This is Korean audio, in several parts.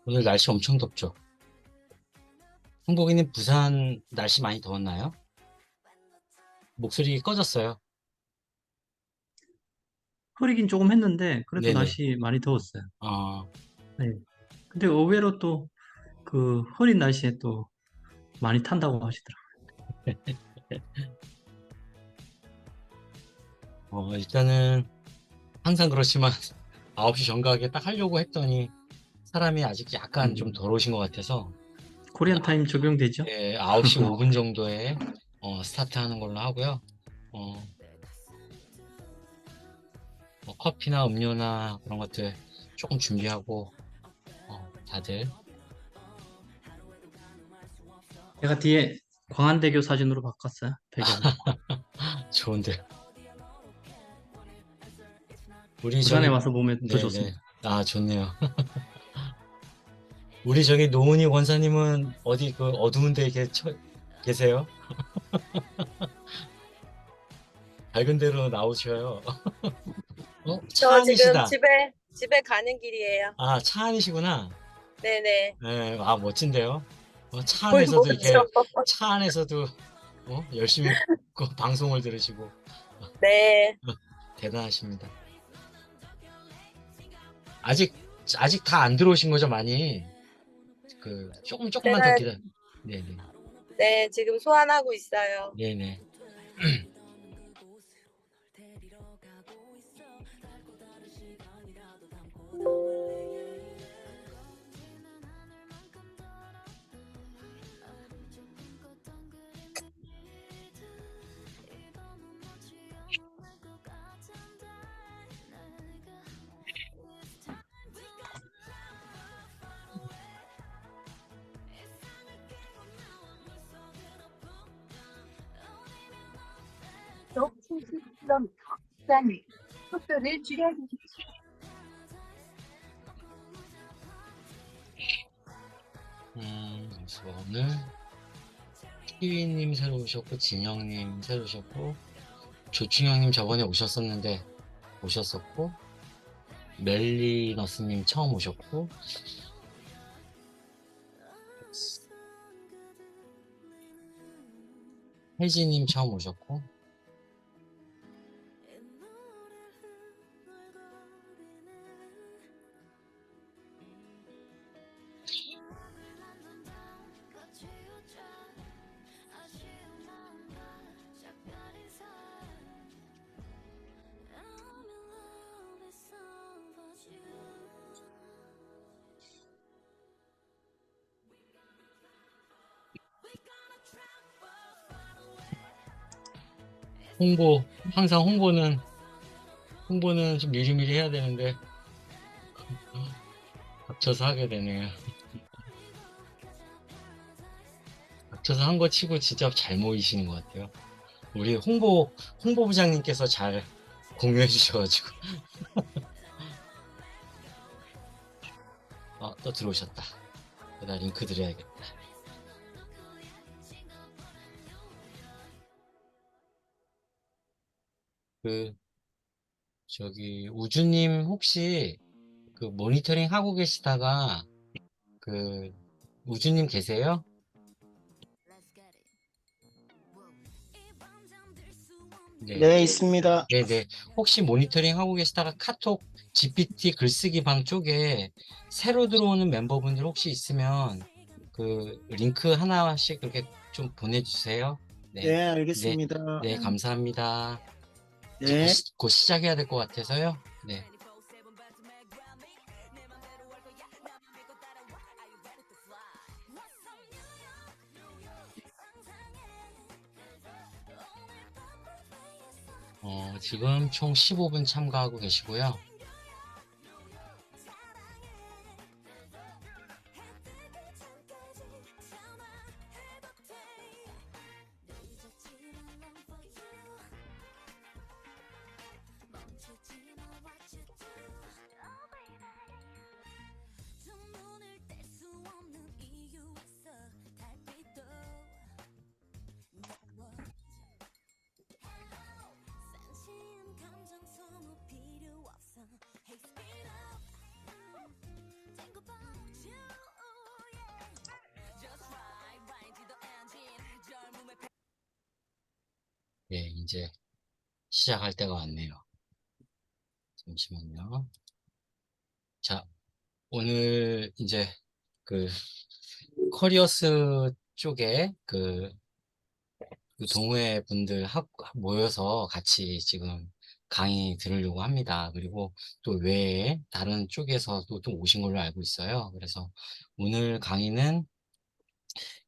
오늘 날씨 엄청 덥죠? 한국인은 부산 날씨 많이 더웠나요? 목소리 꺼졌어요. 흐리긴 조금 했는데 그래도 네네. 날씨 많이 더웠어요. 어, 네. 근데 의외로 또 그 흐린 날씨에 또 많이 탄다고 하시더라고요. 일단은 항상 그렇지만 9시 정각에 딱 하려고 했더니 사람이 아직 약간 좀 음, 덜 오신 것 같아서 한 코리안 타임 적용되죠? 9시 5분 정도에 스타트 하는 걸로 하고요. 어, 뭐 커피나 음료나 그런 것들 조금 준비하고 다들 제가 뒤에 광안대교 사진으로 바꿨어요. 배경을. 좋은데. 우리 부산에 저기 와서 보면 더 네네. 좋습니다. 아, 좋네요. 우리 저기 노은희 권사님은 어디 그 어두운 데 계세요? 밝은 데로 나오셔요. 차 저 지금 안이시다. 집에 가는 길이에요. 아, 차 안이시구나. 네네. 네, 아, 멋진데요. 차 안에서도 이렇게, 보이죠? 차 안에서도, 열심히 그 방송을 들으시고, 네. 대단하십니다. 아직, 아직 다 안 들어오신 거죠, 많이? 조금만 더 제가, 기다려. 네네. 네, 지금 소환하고 있어요. 네네. 속 70km 구간 속도를 줄여주십시오. 그래서 오늘, 키위님 새로 오셨고, 진영님 새로 오셨고, 조충영님 저번에 오셨었고, 멜리너스님 처음 오셨고, 혜지님 처음 오셨고, 항상 홍보는 좀 미리미리 해야 되는데, 닥쳐서 하게 되네요. 닥쳐서 한 거 치고 진짜 잘 모이시는 것 같아요. 우리 홍보부장님께서 잘 공유해 주셔가지고. 또 들어오셨다. 나 링크 드려야겠다. 그, 우주님 혹시 그 모니터링 하고 계시다가 그, 우주님 계세요? 네. 네, 있습니다. 네네. 혹시 모니터링 하고 계시다가 카톡 GPT 글쓰기 방 쪽에 새로 들어오는 멤버분들 혹시 있으면 그 링크 하나씩 그렇게 좀 보내주세요. 네. 네, 네. 알겠습니다. 네, 감사합니다. 이제 네. 곧 시작해야 될 것 같아서요. 네. 지금 총 15분 참가하고 계시고요. 예, 이제 시작할 때가 왔네요. 잠시만요. 자, 오늘 이제 그 커리어스 쪽에 그 동호회 분들 모여서 같이 지금 강의 들으려고 합니다. 그리고 또 외에 다른 쪽에서도 또 오신 걸로 알고 있어요. 그래서 오늘 강의는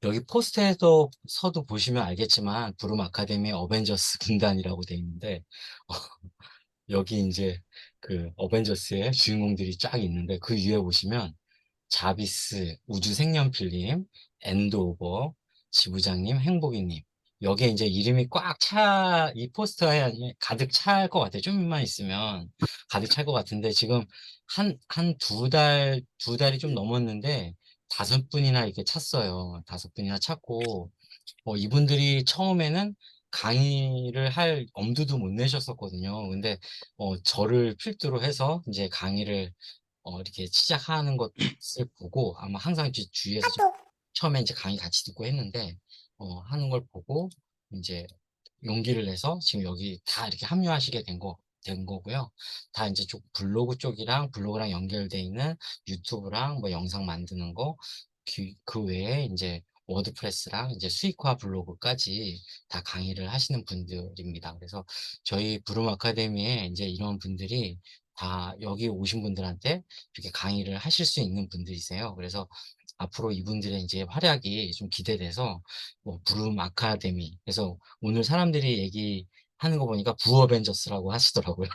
여기 포스터에도 서도 보시면 알겠지만 부름 아카데미 어벤져스 군단이라고 돼 있는데 여기 이제 그 어벤져스의 주인공들이 쫙 있는데 그 위에 보시면 자비스, 우주생년필님, 엔드오버, 지부장님, 행복이님. 여기에 이제 이름이 이 포스터에 가득 찰 것 같아요. 좀만 있으면 가득 찰 것 같은데 지금 한 두 달이 좀 넘었는데 5분이나 이렇게 찼어요. 5분이나 찼고, 이분들이 처음에는 강의를 할 엄두도 못 내셨었거든요. 근데, 저를 필두로 해서 이제 강의를 이렇게 시작하는 것을 보고 아마 항상 주위에서 처음에 이제 강의 같이 듣고 했는데 하는 걸 보고 이제 용기를 내서 지금 여기 다 이렇게 합류하시게 된 거고요. 다 이제 블로그랑 연결돼 있는 유튜브랑 뭐 영상 만드는 거, 그 외에 이제 워드프레스랑 이제 수익화 블로그까지 다 강의를 하시는 분들입니다. 그래서 저희 부름 아카데미에 이제 이런 분들이 다 여기 오신 분들한테 이렇게 강의를 하실 수 있는 분들이세요. 그래서 앞으로 이분들의 이제 활약이 좀 기대돼서 뭐 부름 아카데미. 그래서 오늘 사람들이 얘기하는 거 보니까 부어벤져스라고 하시더라고요.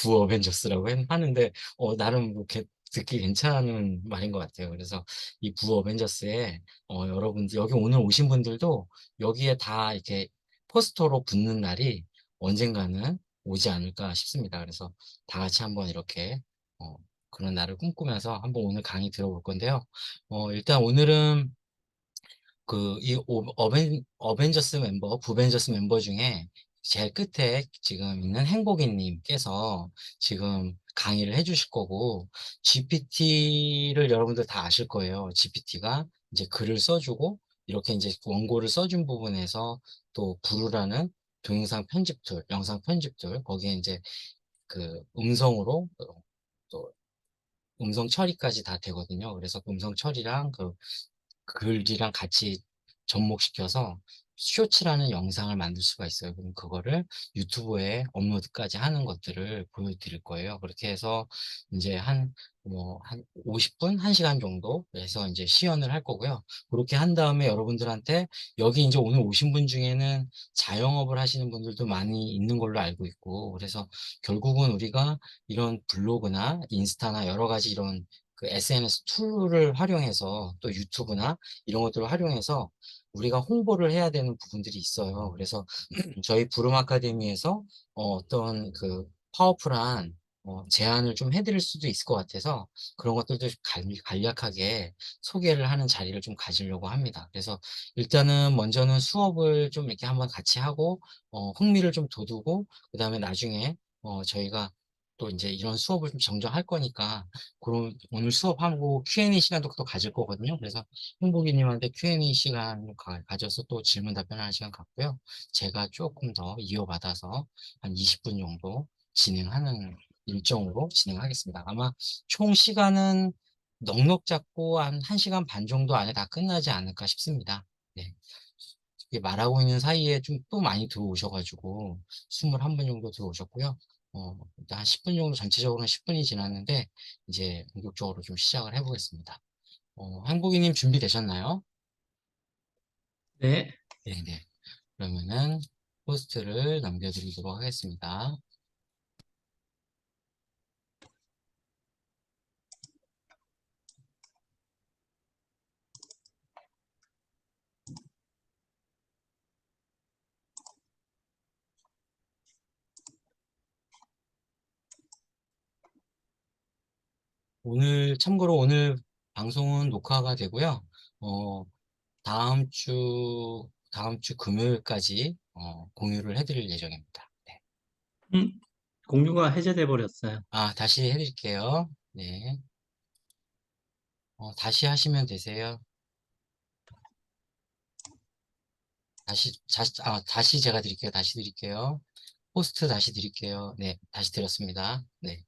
부어벤져스라고 하는데 나름 듣기 괜찮은 말인 것 같아요. 그래서 이 부어벤져스에 여러분들 여기 오늘 오신 분들도 여기에 다 이렇게 포스터로 붙는 날이 언젠가는 오지 않을까 싶습니다. 그래서 다 같이 한번 이렇게 어, 그런 날을 꿈꾸면서 한번 오늘 강의 들어볼 건데요. 일단 오늘은 어벤져스 부벤져스 멤버 중에 제일 끝에 지금 있는 행복이님께서 지금 강의를 해주실 거고, GPT를 여러분들 다 아실 거예요. GPT가 이제 글을 써주고, 이렇게 이제 원고를 써준 부분에서 또 부루라는 동영상 편집 툴, 영상 편집 툴, 거기에 이제 그 음성으로 또 음성 처리까지 다 되거든요. 그래서 음성 처리랑 그 글이랑 같이 접목시켜서 쇼츠라는 영상을 만들 수가 있어요. 그럼 그거를 유튜브에 업로드까지 하는 것들을 보여드릴 거예요. 그렇게 해서 이제 한 50분, 1시간 정도 해서 이제 시연을 할 거고요. 그렇게 한 다음에 여러분들한테 여기 이제 오늘 오신 분 중에는 자영업을 하시는 분들도 많이 있는 걸로 알고 있고, 그래서 결국은 우리가 이런 블로그나 인스타나 여러 가지 이런 그 SNS 툴을 활용해서 또 유튜브나 이런 것들을 활용해서 우리가 홍보를 해야 되는 부분들이 있어요. 그래서 저희 부름 아카데미에서 어떤 그 파워풀한 제안을 좀 해드릴 수도 있을 것 같아서 그런 것들도 간략하게 소개를 하는 자리를 좀 가지려고 합니다. 그래서 일단은 먼저는 수업을 좀 이렇게 한번 같이 하고 흥미를 좀 돋우고 그다음에 나중에 저희가 또 이제 이런 수업을 좀 정정할 거니까 그럼 오늘 수업하고 Q&A 시간도 또 가질 거거든요. 그래서 홍보기님한테 Q&A 시간 가져서 또 질문 답변하는 시간 갖고요. 제가 조금 더 이어받아서 한 20분 정도 진행하는 일정으로 진행하겠습니다. 아마 총 시간은 넉넉 잡고 한 1시간 반 정도 안에 다 끝나지 않을까 싶습니다. 네. 이게 말하고 있는 사이에 좀 또 많이 들어오셔가지고 21분 정도 들어오셨고요. 일단 한 10분 정도 전체적으로는 10분이 지났는데 이제 본격적으로 좀 시작을 해보겠습니다. 한국이님 준비되셨나요? 네. 네네. 그러면은 호스트를 남겨드리도록 하겠습니다. 참고로 오늘 방송은 녹화가 되고요. 어, 다음 주 금요일까지 공유를 해드릴 예정입니다. 네. 음, 공유가 해제돼 버렸어요. 다시 해드릴게요. 네. 다시 하시면 되세요. 다시 제가 드릴게요. 다시 드릴게요. 호스트 다시 드릴게요. 네, 다시 드렸습니다. 네.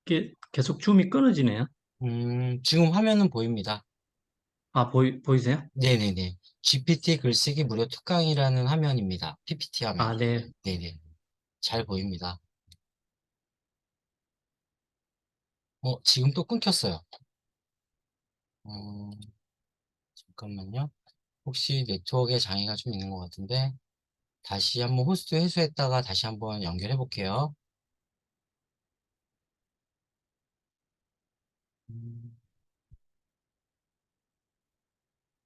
이게 계속 줌이 끊어지네요. 지금 화면은 보입니다. 아, 보이세요? 네네네. GPT 글쓰기 무료 특강이라는 화면입니다. PPT 화면. 아, 네. 네네. 잘 보입니다. 지금 또 끊겼어요. 어, 잠깐만요. 혹시 네트워크에 장애가 좀 있는 것 같은데, 다시 한번 호스트 회수했다가 다시 한번 연결해 볼게요. 음,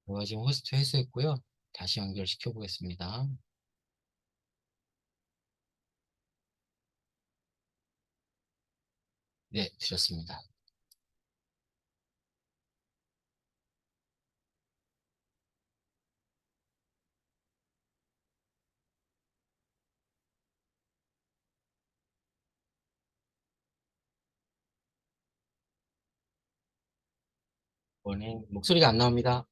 제가 지금 호스트 회수했고요. 다시 연결시켜 보겠습니다. 네, 드렸습니다. 이번엔 목소리가 안 나옵니다.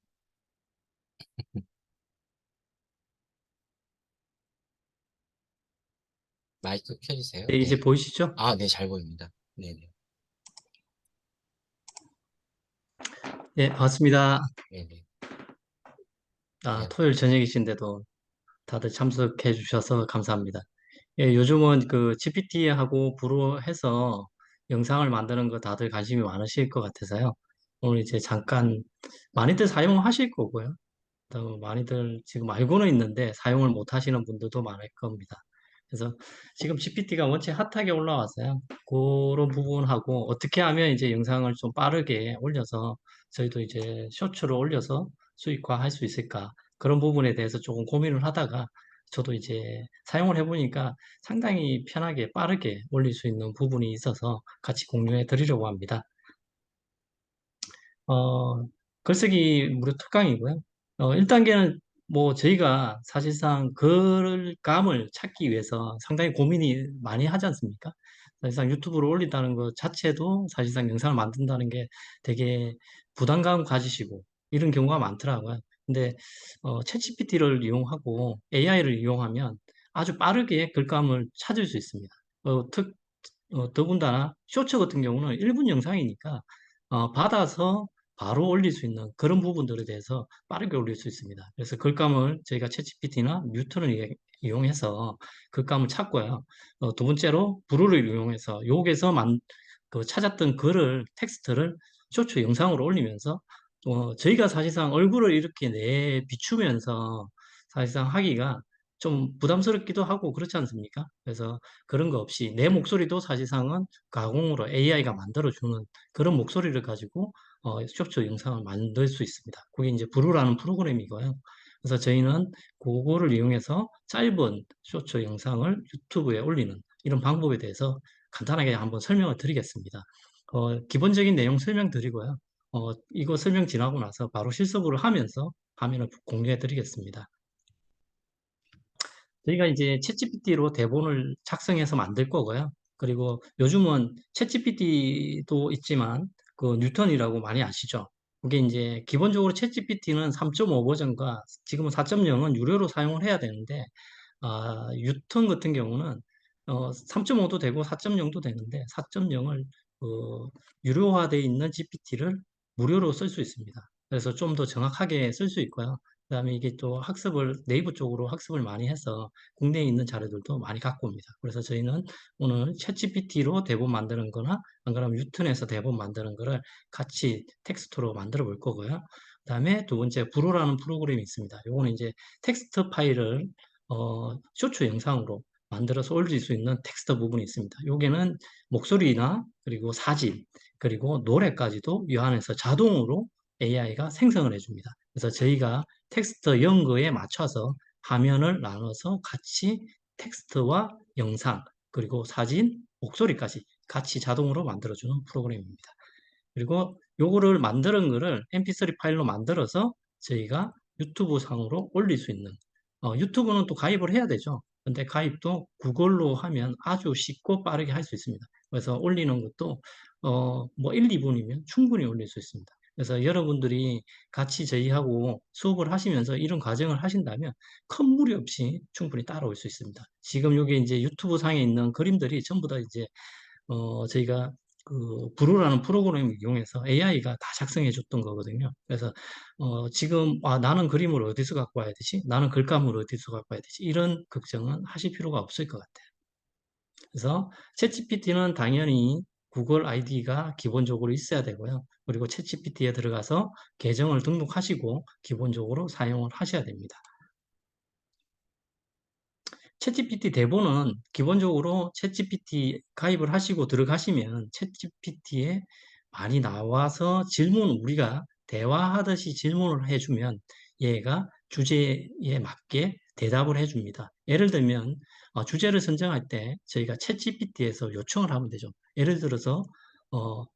마이크 켜주세요. 네, 이제 네. 보이시죠? 네, 잘 보입니다. 네네. 네, 반갑습니다. 네네. 아, 네. 토요일 저녁이신데도 다들 참석해 주셔서 감사합니다. 예, 요즘은 그 GPT하고 브로 해서 영상을 만드는 거 다들 관심이 많으실 것 같아서요. 오늘 이제 잠깐 많이들 사용하실 거고요. 또 많이들 지금 알고는 있는데 사용을 못 하시는 분들도 많을 겁니다. 그래서 지금 GPT가 원체 핫하게 올라왔어요. 그런 부분하고 어떻게 하면 이제 영상을 좀 빠르게 올려서 저희도 이제 쇼츠로 올려서 수익화 할 수 있을까? 그런 부분에 대해서 조금 고민을 하다가 저도 이제 사용을 해보니까 상당히 편하게 빠르게 올릴 수 있는 부분이 있어서 같이 공유해 드리려고 합니다. 어, 글쓰기 무료 특강이고요. 1단계는 뭐 저희가 사실상 글감을 찾기 위해서 상당히 고민이 많이 하지 않습니까? 사실상 유튜브로 올린다는 것 자체도 사실상 영상을 만든다는 게 되게 부담감 가지시고 이런 경우가 많더라고요. 근데 챗GPT를 이용하고 AI를 이용하면 아주 빠르게 글감을 찾을 수 있습니다. 더군다나 쇼츠 같은 경우는 1분 영상이니까 받아서 바로 올릴 수 있는 그런 부분들에 대해서 빠르게 올릴 수 있습니다. 그래서 글감을 저희가 챗GPT나 뉴턴을 이용해서 글감을 찾고요. 두 번째로 브루를 이용해서 그 찾았던 글을 텍스트를 쇼츠 영상으로 올리면서 저희가 사실상 얼굴을 이렇게 비추면서 사실상 하기가 좀 부담스럽기도 하고 그렇지 않습니까? 그래서 그런 거 없이 내 목소리도 사실상은 가공으로 AI가 만들어주는 그런 목소리를 가지고 쇼츠 영상을 만들 수 있습니다. 그게 이제 브루라는 프로그램이고요. 그래서 저희는 그거를 이용해서 짧은 쇼츠 영상을 유튜브에 올리는 이런 방법에 대해서 간단하게 한번 설명을 드리겠습니다. 기본적인 내용 설명드리고요. 이거 설명 지나고 나서 바로 실습을 하면서 화면을 공유해 드리겠습니다. 저희가 이제 챗GPT로 대본을 작성해서 만들 거고요. 그리고 요즘은 챗GPT도 있지만 그 뉴턴이라고 많이 아시죠? 그게 이제 기본적으로 챗GPT는 3.5 버전과 지금은 4.0은 유료로 사용을 해야 되는데 뉴턴 같은 경우는 3.5도 되고 4.0도 되는데 4.0을 유료화되어 있는 GPT를 무료로 쓸 수 있습니다. 그래서 좀 더 정확하게 쓸 수 있고요. 그다음에 이게 또 네이버 쪽으로 학습을 많이 해서 국내에 있는 자료들도 많이 갖고 옵니다. 그래서 저희는 오늘 챗GPT로 대본 만드는 거나 안 그러면 유턴에서 대본 만드는 거를 같이 텍스트로 만들어 볼 거고요. 그다음에 두 번째 브로라는 프로그램이 있습니다. 요거는 이제 텍스트 파일을 쇼츠 영상으로 만들어서 올릴 수 있는 텍스트 부분이 있습니다. 여기는 목소리나 그리고 사진 그리고 노래까지도 이 안에서 자동으로 AI가 생성을 해줍니다. 그래서 저희가 텍스트 연거에 맞춰서 화면을 나눠서 같이 텍스트와 영상 그리고 사진, 목소리까지 같이 자동으로 만들어주는 프로그램입니다. 그리고 요거를 만드는 거를 mp3 파일로 만들어서 저희가 유튜브 상으로 올릴 수 있는, 유튜브는 또 가입을 해야 되죠. 근데 가입도 구글로 하면 아주 쉽고 빠르게 할 수 있습니다. 그래서 올리는 것도 뭐 1, 2분이면 충분히 올릴 수 있습니다. 그래서 여러분들이 같이 저희하고 수업을 하시면서 이런 과정을 하신다면 큰 무리 없이 충분히 따라올 수 있습니다. 지금 여기 이제 유튜브 상에 있는 그림들이 전부 다 이제 저희가 그 브루라는 프로그램을 이용해서 AI가 다 작성해 줬던 거거든요. 그래서 지금 나는 그림을 어디서 갖고 와야 되지? 나는 글감을 어디서 갖고 와야 되지? 이런 걱정은 하실 필요가 없을 것 같아요. 그래서 챗GPT는 당연히 구글 아이디가 기본적으로 있어야 되고요. 그리고 챗GPT에 들어가서 계정을 등록하시고 기본적으로 사용을 하셔야 됩니다. 챗GPT 대본은 기본적으로 챗GPT 가입을 하시고 들어가시면 챗GPT에 많이 나와서 우리가 대화하듯이 질문을 해주면 얘가 주제에 맞게 대답을 해줍니다. 예를 들면 주제를 선정할 때 저희가 챗GPT에서 요청을 하면 되죠. 예를 들어서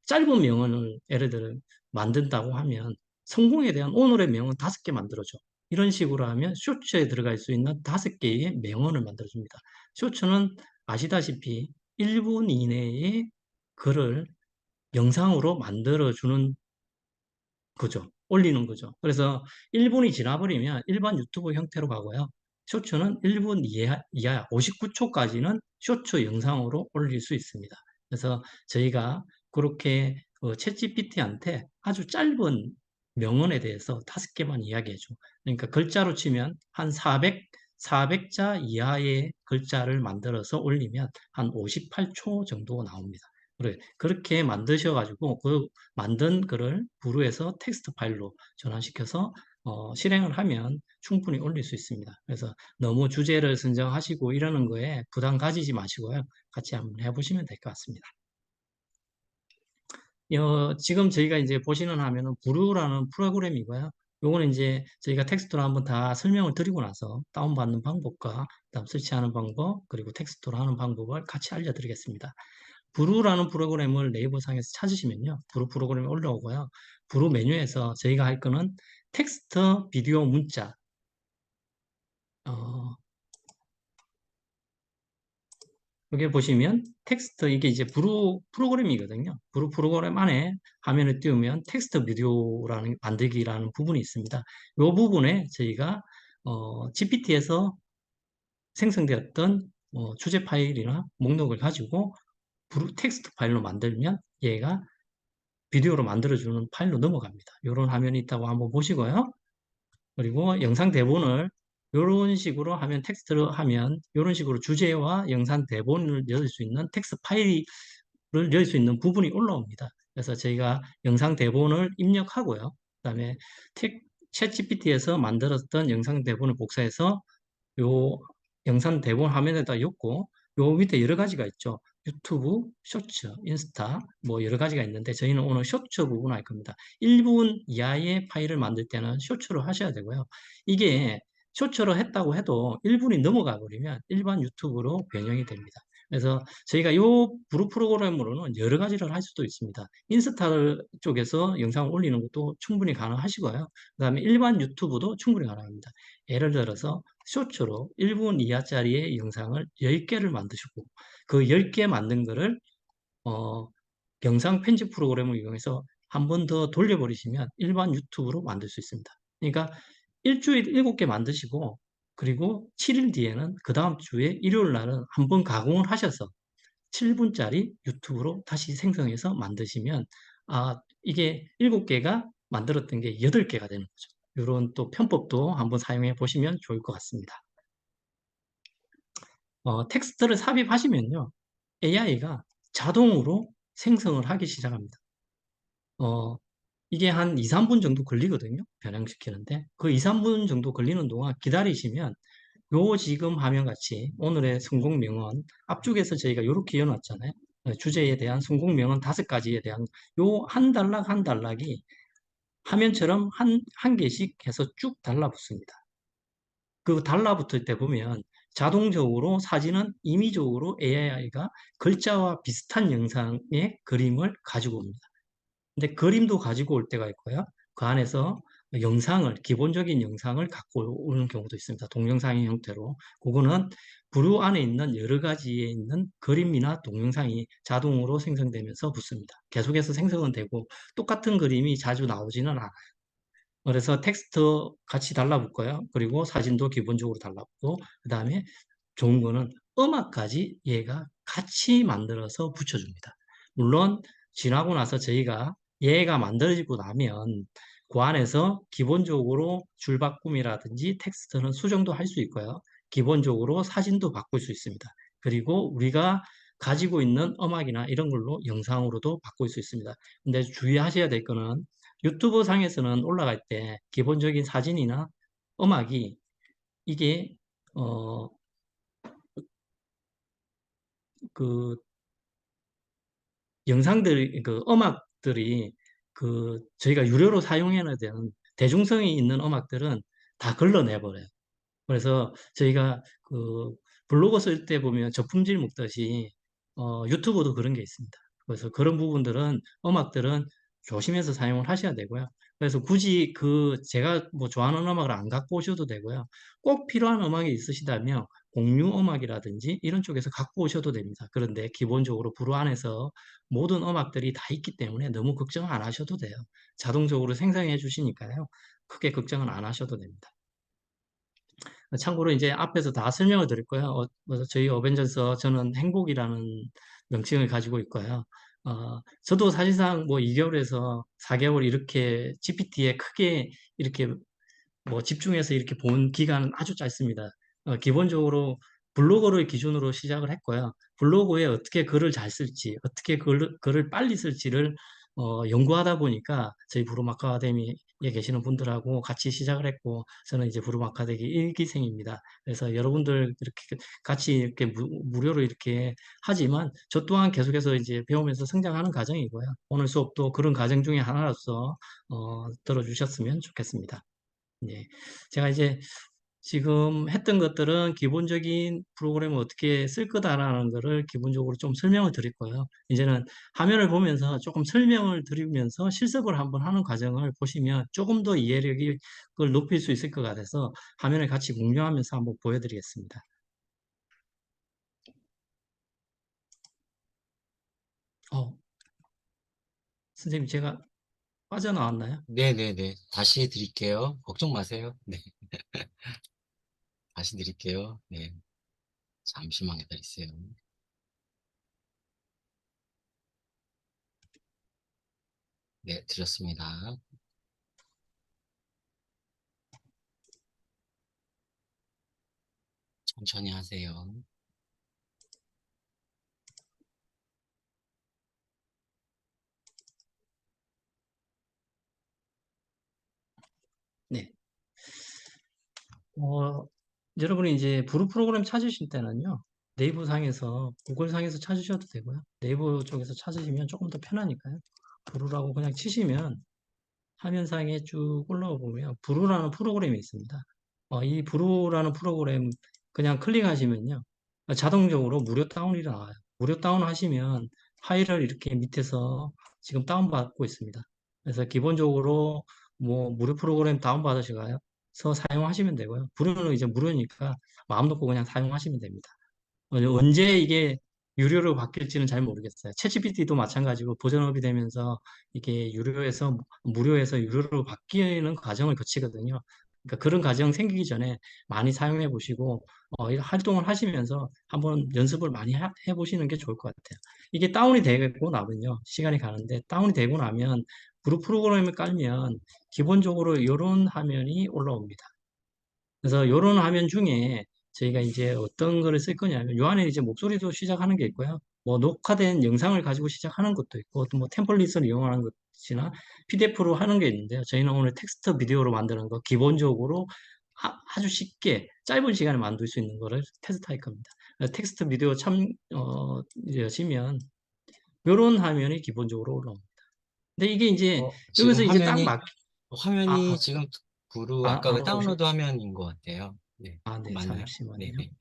짧은 명언을 예를 들어 만든다고 하면 성공에 대한 오늘의 명언 5개 만들어줘. 이런 식으로 하면 쇼츠에 들어갈 수 있는 5개의 명언을 만들어줍니다. 쇼츠는 아시다시피 1분 이내의 글을 영상으로 만들어주는 거죠. 올리는 거죠. 그래서 1분이 지나버리면 일반 유튜브 형태로 가고요. 쇼츠는 1분 이하 59초까지는 쇼츠 영상으로 올릴 수 있습니다. 그래서 저희가 그렇게 챗GPT한테 아주 짧은 명언에 대해서 5개만 이야기해줘. 그러니까 글자로 치면 한 400자 이하의 글자를 만들어서 올리면 한 58초 정도 나옵니다. 그렇게 만드셔가지고 그 만든 글을 부루에서 텍스트 파일로 전환시켜서 실행을 하면 충분히 올릴 수 있습니다. 그래서 너무 주제를 선정하시고 이러는 거에 부담 가지지 마시고요. 같이 한번 해보시면 될 것 같습니다. 지금 저희가 이제 보시는 화면은 부루라는 프로그램이고요. 요거는 이제 저희가 텍스트로 한번 다 설명을 드리고 나서 다운받는 방법과 그다음 설치하는 방법 그리고 텍스트로 하는 방법을 같이 알려드리겠습니다. 브루라는 프로그램을 네이버상에서 찾으시면요. 브루 프로그램이 올라오고요. 브루 메뉴에서 저희가 할 거는 텍스트, 비디오, 문자. 여기 보시면 텍스트, 이게 이제 브루 프로그램이거든요. 브루 프로그램 안에 화면을 띄우면 텍스트 비디오라는 만들기라는 부분이 있습니다. 이 부분에 저희가 GPT에서 생성되었던 주제 파일이나 목록을 가지고 브루 텍스트 파일로 만들면 얘가 비디오로 만들어주는 파일로 넘어갑니다. 이런 화면이 있다고 한번 보시고요. 그리고 영상 대본을 이런 식으로 하면 텍스트로 하면 이런 식으로 주제와 영상 대본을 넣을 수 있는 텍스트 파일을 넣을 수 있는 부분이 올라옵니다. 그래서 저희가 영상 대본을 입력하고요. 그다음에 챗 GPT에서 만들었던 영상 대본을 복사해서 요 영상 대본 화면에다 엮고 요 밑에 여러 가지가 있죠. 유튜브, 쇼츠, 인스타 뭐 여러 가지가 있는데 저희는 오늘 쇼츠 부분 할 겁니다. 1분 이하의 파일을 만들 때는 쇼츠로 하셔야 되고요. 이게 쇼츠로 했다고 해도 1분이 넘어가 버리면 일반 유튜브로 변형이 됩니다. 그래서 저희가 이 브루 프로그램으로는 여러 가지를 할 수도 있습니다. 인스타 쪽에서 영상을 올리는 것도 충분히 가능하시고요. 그 다음에 일반 유튜브도 충분히 가능합니다. 예를 들어서 쇼츠로 1분 이하짜리의 영상을 10개를 만드시고 그 10개 만든 거를 영상 편집 프로그램을 이용해서 한 번 더 돌려버리시면 일반 유튜브로 만들 수 있습니다. 그러니까 일주일 7개 만드시고 그리고 7일 뒤에는 그 다음 주에 일요일 날은 한 번 가공을 하셔서 7분짜리 유튜브로 다시 생성해서 만드시면 이게 7개가 만들었던 게 8개가 되는 거죠. 이런 또 편법도 한번 사용해 보시면 좋을 것 같습니다. 텍스트를 삽입하시면요. AI가 자동으로 생성을 하기 시작합니다. 이게 한 2, 3분 정도 걸리거든요. 변형시키는데 그 2, 3분 정도 걸리는 동안 기다리시면 요 지금 화면 같이 오늘의 성공 명언 앞쪽에서 저희가 이렇게 이어놨잖아요. 주제에 대한 성공 명언 5가지에 대한 요 한 단락 한 단락이 화면처럼 한 개씩 해서 쭉 달라붙습니다. 그 달라붙을 때 보면 자동적으로 사진은 임의적으로 AI가 글자와 비슷한 영상의 그림을 가지고 옵니다. 근데 그림도 가지고 올 때가 있고요. 그 안에서 기본적인 영상을 갖고 오는 경우도 있습니다. 동영상의 형태로. 그거는 브루 안에 있는 여러 가지에 있는 그림이나 동영상이 자동으로 생성되면서 붙습니다. 계속해서 생성은 되고 똑같은 그림이 자주 나오지는 않아요. 그래서 텍스트 같이 달라붙고요. 그리고 사진도 기본적으로 달라붙고, 그 다음에 좋은 거는 음악까지 얘가 같이 만들어서 붙여줍니다. 물론 지나고 나서 저희가 얘가 만들어지고 나면 그 안에서 기본적으로 줄바꿈이라든지 텍스트는 수정도 할 수 있고요. 기본적으로 사진도 바꿀 수 있습니다. 그리고 우리가 가지고 있는 음악이나 이런 걸로 영상으로도 바꿀 수 있습니다. 근데 주의하셔야 될 거는 유튜브 상에서는 올라갈 때 기본적인 사진이나 음악이 이게 어, 그 그 음악들이 저희가 유료로 사용해야 되는 대중성이 있는 음악들은 다 걸러내버려요. 그래서 저희가 블로그 쓸 때 보면 저품질 묶듯이 유튜브도 그런 게 있습니다. 그래서 그런 부분들은 음악들은 조심해서 사용을 하셔야 되고요. 그래서 굳이 제가 뭐 좋아하는 음악을 안 갖고 오셔도 되고요. 꼭 필요한 음악이 있으시다면 공유 음악이라든지 이런 쪽에서 갖고 오셔도 됩니다. 그런데 기본적으로 브루 안에서 모든 음악들이 다 있기 때문에 너무 걱정 안 하셔도 돼요. 자동적으로 생성해 주시니까요. 크게 걱정은 안 하셔도 됩니다. 참고로 이제 앞에서 다 설명을 드릴 거예요. 저희 어벤져스 저는 행복이라는 명칭을 가지고 있고요. 저도 사실상 뭐 2개월에서 4개월 이렇게 GPT에 크게 이렇게 뭐 집중해서 이렇게 본 기간은 아주 짧습니다. 기본적으로 블로거를 기준으로 시작을 했고요. 블로그에 어떻게 글을 잘 쓸지, 어떻게 글을 빨리 쓸지를 연구하다 보니까 저희 부름 아카데미에 계시는 분들하고 같이 시작을 했고, 저는 이제 부름 아카데미 1기생입니다. 그래서 여러분들 이렇게 같이 이렇게 무료로 이렇게 하지만 저 또한 계속해서 이제 배우면서 성장하는 과정이고요. 오늘 수업도 그런 과정 중에 하나로서 들어주셨으면 좋겠습니다. 예. 제가 이제 지금 했던 것들은 기본적인 프로그램을 어떻게 쓸 거다라는 거를 기본적으로 좀 설명을 드릴 거예요. 이제는 화면을 보면서 조금 설명을 드리면서 실습을 한번 하는 과정을 보시면 조금 더 이해력이 그걸 높일 수 있을 것 같아서 화면을 같이 공유하면서 한번 보여드리겠습니다. 어, 선생님 제가 빠져나왔나요? 네네네. 다시 드릴게요. 걱정 마세요. 네. 다시 드릴게요. 네. 잠시만 기다리세요. 네, 드렸습니다. 천천히 하세요. 네. 어, 여러분이 이제 브루 프로그램 찾으실 때는요, 네이버 상에서, 구글 상에서 찾으셔도 되고요. 네이버 쪽에서 찾으시면 조금 더 편하니까요. 브루라고 그냥 치시면 화면상에 쭉 올라와 보면 브루라는 프로그램이 있습니다. 이 브루라는 프로그램 그냥 클릭하시면요, 자동적으로 무료 다운이 나와요. 무료 다운 하시면 파일을 이렇게 밑에서 지금 다운받고 있습니다. 그래서 기본적으로 뭐 무료 프로그램 다운받으시고요. 사용하시면 되고요. 브루는 이제 무료니까 마음 놓고 그냥 사용하시면 됩니다. 언제 이게 유료로 바뀔지는 잘 모르겠어요. 챗GPT도 마찬가지고 버전업이 되면서 이게 무료에서 유료로 바뀌는 과정을 거치거든요. 그러니까 그런 과정 생기기 전에 많이 사용해 보시고 이 활동을 하시면서 한번 연습을 많이 해 보시는 게 좋을 것 같아요. 이게 다운이 되고 나면요. 시간이 가는데 다운이 되고 나면 그룹 프로그램을 깔면 기본적으로 이런 화면이 올라옵니다. 그래서 이런 화면 중에 저희가 이제 어떤 거를 쓸 거냐면, 요 안에 이제 목소리도 시작하는 게 있고요. 뭐 녹화된 영상을 가지고 시작하는 것도 있고, 또 뭐 템플릿을 이용하는 것이나 PDF로 하는 게 있는데요. 저희는 오늘 텍스트 비디오로 만드는 거 기본적으로 아주 쉽게 짧은 시간에 만들 수 있는 거를 테스트할 겁니다. 텍스트 비디오 여시면 이런 화면이 기본적으로 올라옵니다. 근데 이게 이제 지금 여기서 이제 딱 아, 화면이 아, 지금 브루 아까 그 올라오시, 다운로드 화면인 것 같아요. 네. 네, 맞나요? 잠시만요. 네네.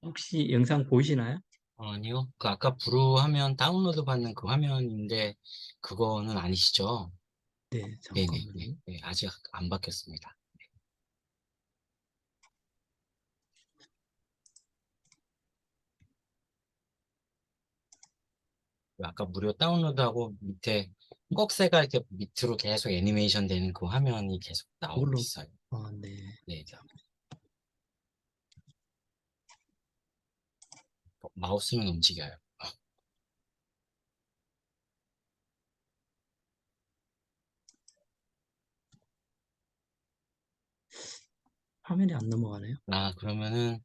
혹시 영상 보이시나요? 아니요. 그 아까 브루하면 다운로드 받는 그 화면인데 그거는 아니시죠? 네, 네네. 네, 잠깐만요. 네, 아직 안 바뀌었습니다. 그 아까 무료 다운로드하고 밑에 꼭새가 이렇게 밑으로 계속 애니메이션 되는 그 화면이 계속 나오고 그걸로, 있어요. 네. 네. 마우스는 움직여요. 화면이 안 넘어가네요. 아, 그러면은,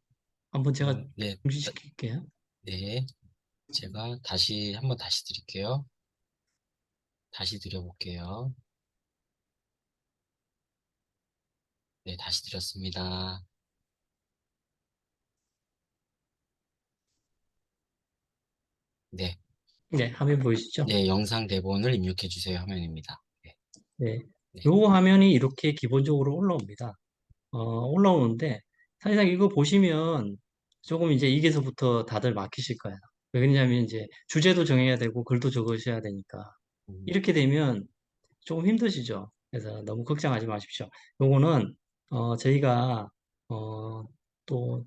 한번 제가 네, 중지시킬게요. 네. 제가 한번 다시 드릴게요. 다시 드려볼게요. 네, 다시 드렸습니다. 네. 네, 화면 보이시죠? 네, 영상 대본을 입력해 주세요 화면입니다. 네, 네. 네. 요 화면이 이렇게 기본적으로 올라옵니다. 올라오는데, 사실상 이거 보시면 조금 이제 여기서부터 다들 막히실 거예요. 왜 그러냐면 이제 주제도 정해야 되고 글도 적으셔야 되니까. 음, 이렇게 되면 조금 힘드시죠? 그래서 너무 걱정하지 마십시오. 요거는, 저희가, 또,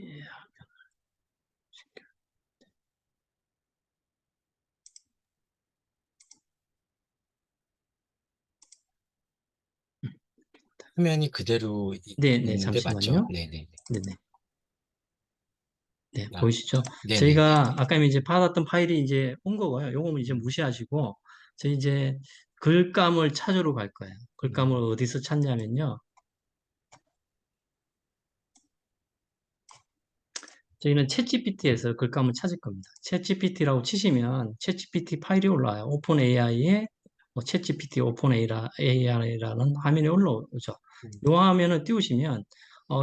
예, 화면이 그대로 네, 네, 있는데 맞죠? 잠시만요. 네네. 네네. 네, 아, 보이시죠? 네네네. 저희가 아까 이제 받았던 파일이 이제 온 거고요. 요거는 이제 음, 무시하시고, 저희 이제 글감을 찾으러 갈 거예요. 글감을 음, 어디서 찾냐면요. 저희는 챗GPT에서 글감을 찾을 겁니다. 챗GPT라고 치시면 챗GPT 파일이 올라와요. 오픈 AI에 챗GPT 오픈 AI라는 화면이 올라오죠. 음, 이 화면을 띄우시면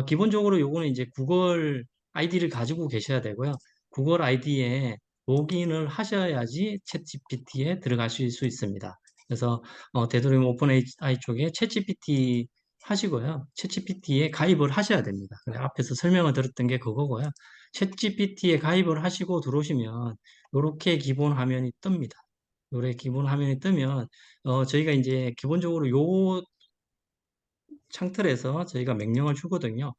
기본적으로 요거는 이제 구글 아이디를 가지고 계셔야 되고요. 구글 아이디에 로그인을 하셔야지 챗GPT에 들어가실 수 있습니다. 그래서 되도록이면 오픈 AI 쪽에 챗GPT 하시고요. 챗GPT에 가입을 하셔야 됩니다. 앞에서 설명을 드렸던 게 그거고요. 챗GPT에 가입을 하시고 들어오시면 이렇게 기본 화면이 뜹니다. 이렇게 기본 화면이 뜨면 저희가 이제 기본적으로 요 창틀에서 저희가 명령을 주거든요.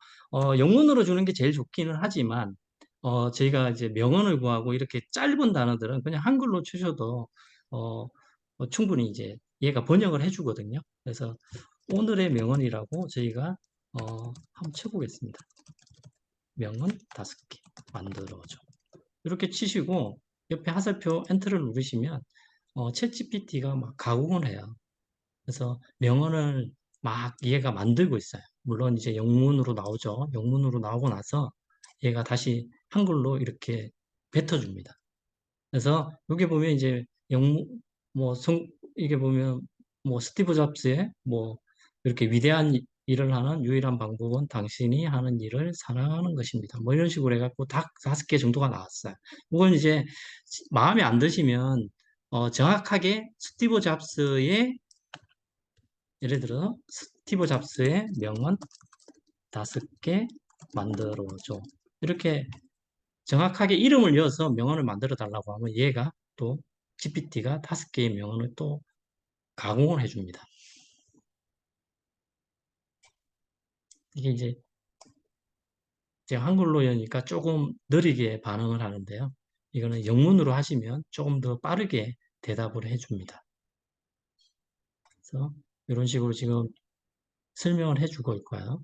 영문으로 주는 게 제일 좋기는 하지만 저희가 이제 명언을 구하고 이렇게 짧은 단어들은 그냥 한글로 주셔도 어, 충분히 이제 얘가 번역을 해주거든요. 그래서 오늘의 명언이라고 저희가 한번 쳐보겠습니다. 명언 5개 만들어줘. 이렇게 치시고 옆에 하살표 엔터를 누르시면 챗GPT가 막 가공을 해요. 그래서 명언을 막 얘가 만들고 있어요. 물론 이제 영문으로 나오죠. 영문으로 나오고 나서 얘가 다시 한글로 이렇게 뱉어줍니다. 그래서 여기 보면 이제 영문 뭐 이게 보면 뭐 스티브 잡스의 뭐 이렇게 위대한 일을 하는 유일한 방법은 당신이 하는 일을 사랑하는 것입니다. 뭐 이런 식으로 해갖고 다 5개 정도가 나왔어요. 이건 이제 마음에 안 드시면 정확하게 스티브 잡스의 예를 들어 스티브 잡스의 명언 5개 만들어줘. 이렇게 정확하게 이름을 이어서 명언을 만들어 달라고 하면 얘가 또 GPT가 5개의 명언을 또 가공을 해줍니다. 이게 이제 제가 한글로 여니까 조금 느리게 반응을 하는데요. 이거는 영문으로 하시면 조금 더 빠르게 대답을 해줍니다. 그래서 이런 식으로 지금 설명을 해주고 있고요.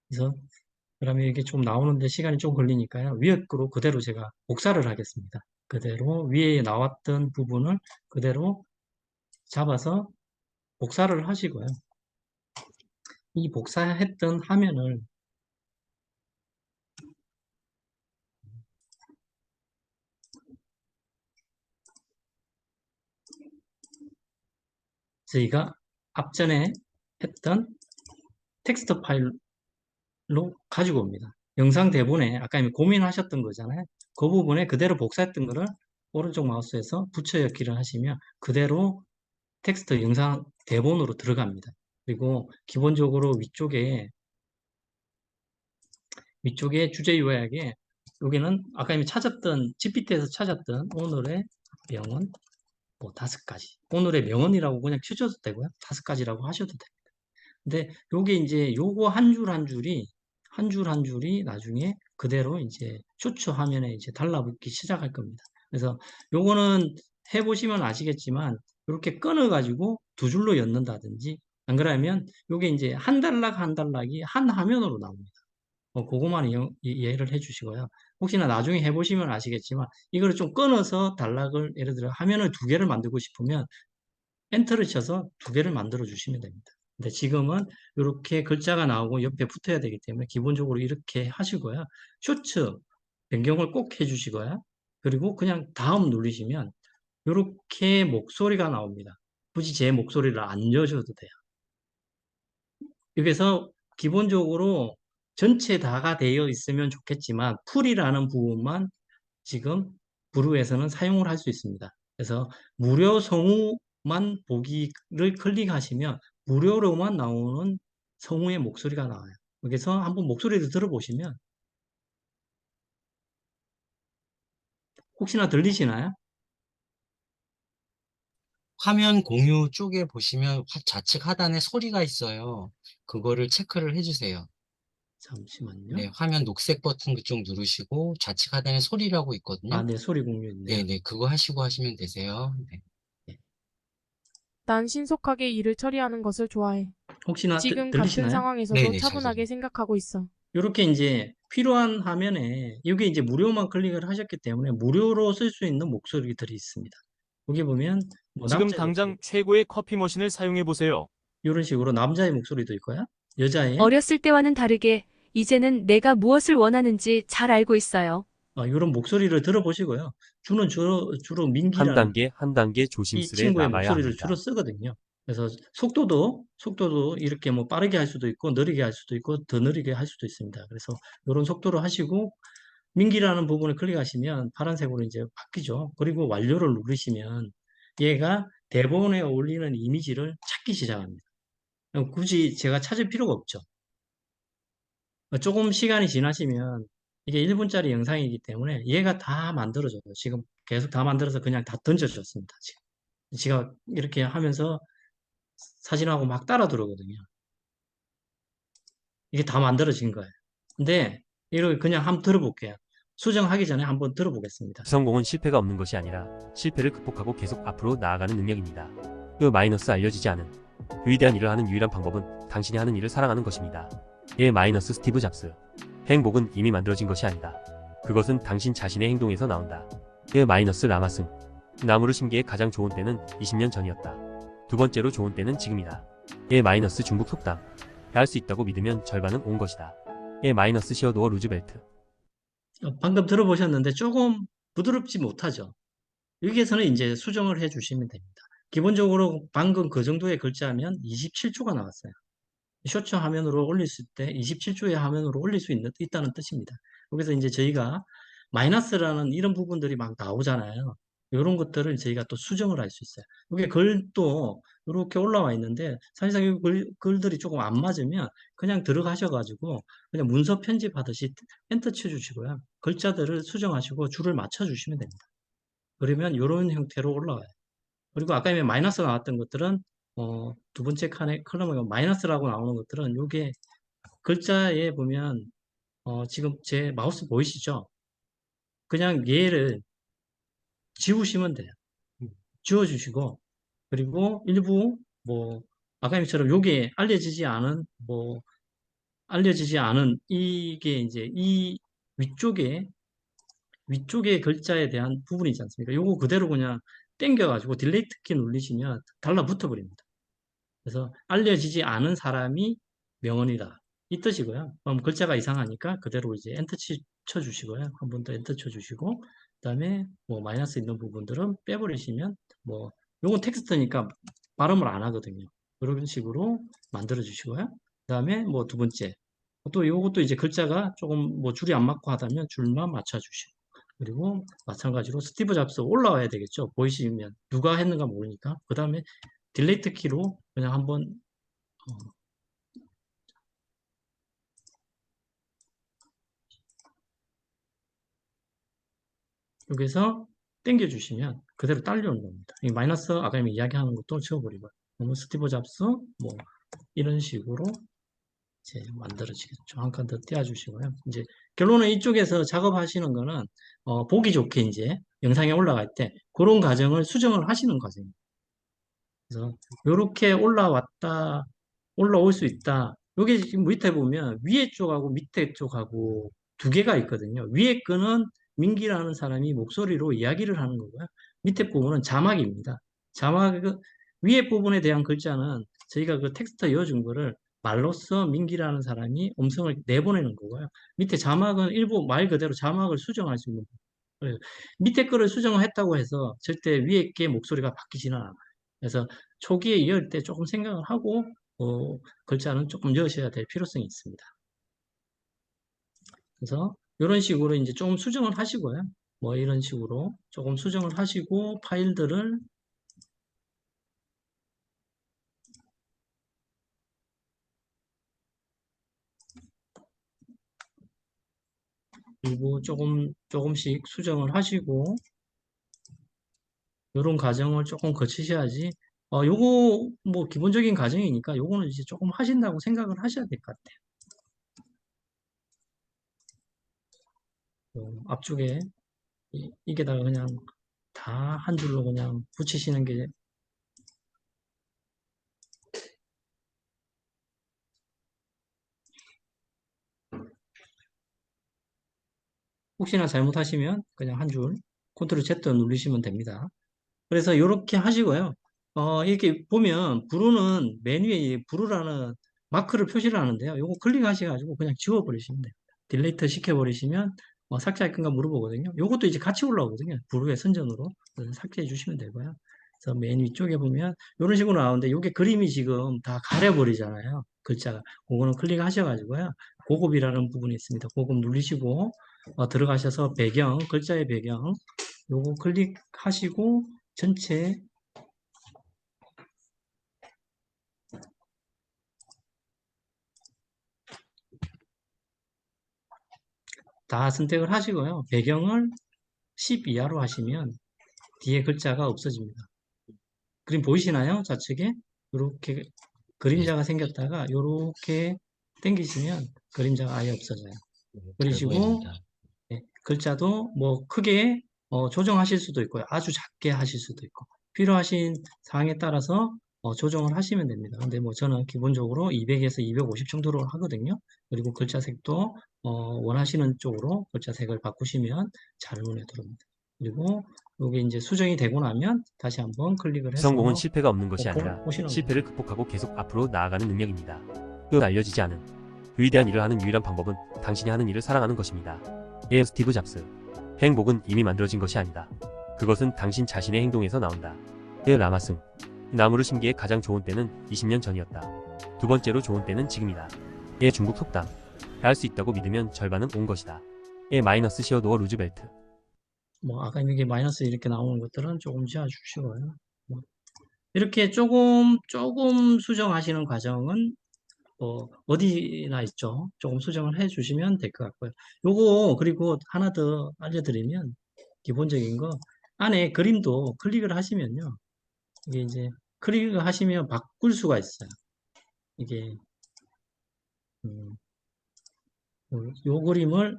그래서 그러면 이게 좀 나오는데 시간이 좀 걸리니까요. 위에 거로 그대로 제가 복사를 하겠습니다. 그대로 위에 나왔던 부분을 그대로 잡아서 복사를 하시고요. 이 복사했던 화면을 저희가 앞전에 했던 텍스트 파일로 가지고 옵니다. 영상 대본에 아까 이미 고민하셨던 거잖아요. 그 부분에 그대로 복사했던 거를 오른쪽 마우스에서 붙여넣기를 하시면 그대로 텍스트 영상 대본으로 들어갑니다. 그리고 기본적으로 위쪽에 주제 요약에 여기는 아까 이미 찾았던 GPT에서 찾았던 오늘의 명언 뭐 5가지. 오늘의 명언이라고 그냥 쳐줘도 되고요. 5가지라고 하셔도 됩니다. 근데 요게 이제 요거 한 줄 한 줄이 한 줄이 나중에 그대로 이제 쇼츠 화면에 이제 달라붙기 시작할 겁니다. 그래서 요거는 해보시면 아시겠지만 이렇게 끊어가지고 두 줄로 엮는다든지 안 그러면 요게 이제 한 단락 한 단락이 한 화면으로 나옵니다. 그거만 이해를 해주시고요. 혹시나 나중에 해보시면 아시겠지만 이걸 좀 끊어서 단락을 예를 들어 화면을 2개를 만들고 싶으면 엔터를 쳐서 2개를 만들어 주시면 됩니다. 근데 지금은 이렇게 글자가 나오고 옆에 붙어야 되기 때문에 기본적으로 이렇게 하시고요. 쇼츠 변경을 꼭 해주시고요. 그리고 그냥 다음 누르시면 이렇게 목소리가 나옵니다. 굳이 제 목소리를 안 넣으셔도 돼요. 여기서 기본적으로 전체 다가 되어 있으면 좋겠지만 풀이라는 부분만 지금 브루에서는 사용을 할 수 있습니다. 그래서 무료 성우만 보기를 클릭하시면 무료로만 나오는 성우의 목소리가 나와요. 여기서 한번 목소리를 들어보시면 혹시나 들리시나요? 화면 공유 쪽에 보시면 좌측 하단에 소리가 있어요. 그거를 체크를 해주세요. 잠시만요. 네, 화면 녹색 버튼 그쪽 누르시고 좌측 하단에 소리라고 있거든요. 네, 소리 공유 있네요. 네, 그거 하시고 하시면 되세요. 네. 난 신속하게 일을 처리하는 것을 좋아해. 혹시나 지금 같은 들리시나요? 상황에서도 네네, 잘 차분하게 들려요. 생각하고 있어. 이렇게 이제 필요한 화면에 이게 이제 무료만 클릭을 하셨기 때문에 무료로 쓸 수 있는 목소리들이 있습니다. 여기 보면 뭐 지금 남자의 당장 목소리 최고의 커피 머신을 사용해 보세요. 이런 식으로 남자의 목소리도 있고요. 여자의 어렸을 때와는 다르게 이제는 내가 무엇을 원하는지 잘 알고 있어요. 이런 목소리를 들어보시고요. 주로 한 민기라는 단계 한 단계 이 조심스레 친구의 나가야 목소리를 주로 합니다. 쓰거든요. 그래서 속도도 이렇게 뭐 빠르게 할 수도 있고 느리게 할 수도 있고 더 느리게 할 수도 있습니다. 그래서 이런 속도로 하시고 민기라는 부분을 클릭하시면 파란색으로 이제 바뀌죠. 그리고 완료를 누르시면 얘가 대본에 어울리는 이미지를 찾기 시작합니다. 굳이 제가 찾을 필요가 없죠. 조금 시간이 지나시면 이게 1분짜리 영상이기 때문에 얘가 다 만들어져요. 지금 계속 다 만들어서 그냥 다 던져줬습니다. 지금. 제가 이렇게 하면서 사진하고 막 따라 들어오거든요. 이게 다 만들어진 거예요. 근데 이걸 그냥 한번 들어볼게요. 수정하기 전에 한번 들어보겠습니다. 성공은 실패가 없는 것이 아니라 실패를 극복하고 계속 앞으로 나아가는 능력입니다. 그 마이너스 알려지지 않은 위대한 일을 하는 유일한 방법은 당신이 하는 일을 사랑하는 것입니다. 마이너스 스티브 잡스. 행복은 이미 만들어진 것이 아니다. 그것은 당신 자신의 행동에서 나온다. 마이너스 라마승. 나무를 심기에 가장 좋은 때는 20년 전이었다. 두 번째로 좋은 때는 지금이다. 마이너스 중국 속담. 할 수 있다고 믿으면 절반은 온 것이다. 마이너스 시어도어 루즈벨트. 방금 들어보셨는데 조금 부드럽지 못하죠. 여기에서는 이제 수정을 해 주시면 됩니다. 기본적으로 방금 그 정도의 글자면 27초가 나왔어요. 쇼츠 화면으로 올렸을 때 27초의 화면으로 올릴 수 있다는 뜻입니다. 여기서 이제 저희가 마이너스라는 이런 부분들이 막 나오잖아요. 이런 것들을 저희가 또 수정을 할 수 있어요. 여기 글도 이렇게 올라와 있는데 사실상 이 글들이 조금 안 맞으면 그냥 들어가셔가지고 그냥 문서 편집하듯이 엔터 쳐주시고요. 글자들을 수정하시고 줄을 맞춰주시면 됩니다. 그러면 이런 형태로 올라와요. 그리고 아까 마이너스 나왔던 것들은 두 번째 칸에 컬럼에 마이너스라고 나오는 것들은 이게 글자에 보면 지금 제 마우스 보이시죠? 그냥 얘를 지우시면 돼요. 지워주시고 그리고 일부 뭐 아까처럼 요게 알려지지 않은 이게 이제 이 위쪽에 글자에 대한 부분이 있지 않습니까? 요거 그대로 그냥 땡겨가지고 딜레이트 키 누르시면 달라붙어 버립니다. 그래서 알려지지 않은 사람이 명언이다. 이 뜻이고요. 그럼 글자가 이상하니까 그대로 이제 엔터 쳐주시고요. 한 번 더 엔터 쳐주시고, 그 다음에 뭐 마이너스 있는 부분들은 빼버리시면, 뭐, 요건 텍스트니까 발음을 안 하거든요. 그런 식으로 만들어 주시고요. 그 다음에 뭐 두 번째. 또 요것도 이제 글자가 조금 뭐 줄이 안 맞고 하다면 줄만 맞춰 주시고. 그리고 마찬가지로 스티브 잡스 올라와야 되겠죠. 보이시면 누가 했는가 모르니까. 그 다음에 딜레이트 키로 그냥 한번 여기서 당겨 주시면 그대로 딸려오는 겁니다. 이 마이너스 아까 이야기하는 것도 지워버리고 너무 스티브 잡스 뭐 이런 식으로 이제 만들어지겠죠. 한 칸 더 띄워주시고요. 이제 결론은 이쪽에서 작업하시는 거는 보기 좋게 이제 영상에 올라갈 때 그런 과정을 수정을 하시는 과정입니다. 그래서 이렇게 올라올 수 있다. 여기 지금 밑에 보면 위에 쪽하고 밑에 쪽하고 두 개가 있거든요. 위에 거는 민기라는 사람이 목소리로 이야기를 하는 거고요. 밑에 부분은 자막입니다. 위에 부분에 대한 글자는 저희가 그 텍스트 이어준 거를 말로써 민기라는 사람이 음성을 내보내는 거고요. 밑에 자막은 일부 말 그대로 자막을 수정할 수 있는 거예요. 밑에 거를 수정을 했다고 해서 절대 위에 게 목소리가 바뀌지는 않아요. 그래서 초기에 이을 때 조금 생각을 하고 글자는 조금 넣으셔야 될 필요성이 있습니다. 그래서 이런 식으로 이제 좀 수정을 하시고요. 뭐 이런 식으로 조금 수정을 하시고 파일들을 일부 조금씩 수정을 하시고 이런 과정을 조금 거치셔야지 요거 뭐 기본적인 과정이니까 요거는 이제 조금 하신다고 생각을 하셔야 될 것 같아요. 앞쪽에 이게다가 그냥 다 한 줄로 그냥 붙이시는 게 혹시나 잘못하시면 그냥 한 줄 컨트롤 Z 누르시면 됩니다. 그래서 이렇게 하시고요. 이렇게 보면 브루는 메뉴에 브루라는 마크를 표시를 하는데요. 요거 클릭하셔가지고 그냥 지워버리시면 돼요. 딜레이트 시켜버리시면 삭제할 건가 물어보거든요. 요것도 이제 같이 올라오거든요. 브루의 선전으로. 그래서 삭제해 주시면 되고요. 그래서 맨 위쪽에 보면 이런 식으로 나오는데 요게 그림이 지금 다 가려버리잖아요. 글자가. 그거는 클릭하셔가지고요. 고급이라는 부분이 있습니다. 고급 누르시고 들어가셔서 배경, 글자의 배경 요거 클릭하시고 전체 다 선택을 하시고요. 배경을 10 이하로 하시면 뒤에 글자가 없어집니다. 그림 보이시나요? 좌측에 이렇게 그림자가 생겼다가 이렇게 당기시면 그림자가 아예 없어져요. 잘 그러시고 보입니다. 글자도 뭐 크게 조정하실 수도 있고요. 아주 작게 하실 수도 있고 필요하신 사항에 따라서 조정을 하시면 됩니다. 근데 뭐 저는 기본적으로 200에서 250 정도로 하거든요. 그리고 글자 색도 원하시는 쪽으로 글자 색을 바꾸시면 잘 눈에 들어옵니다. 그리고 이게 이제 수정이 되고 나면 다시 한번 클릭을 해서 성공은 실패가 없는 것이 오픈을 아니라 보시는 실패를 극복하고 계속 앞으로 나아가는 능력입니다. 그 알려지지 않은 위대한 일을 하는 유일한 방법은 당신이 하는 일을 사랑하는 것입니다. 예, 스티브 잡스. 행복은 이미 만들어진 것이 아니다. 그것은 당신 자신의 행동에서 나온다. 예, 라마승. 나무를 심기에 가장 좋은 때는 20년 전이었다. 두 번째로 좋은 때는 지금이다. 예, 중국 속담. 할 수 있다고 믿으면 절반은 온 것이다. 예, 마이너스 시어도어 루즈벨트. 뭐 아까 이게 마이너스 이렇게 나오는 것들은 조금 지워주시고요. 뭐 이렇게 조금 수정하시는 과정은 어디나 있죠. 조금 수정을 해 주시면 될 것 같고요. 요거 그리고 하나 더 알려드리면 기본적인 거 안에 그림도 클릭을 하시면요. 이게 이제 클릭을 하시면 바꿀 수가 있어요. 이게 요 그림을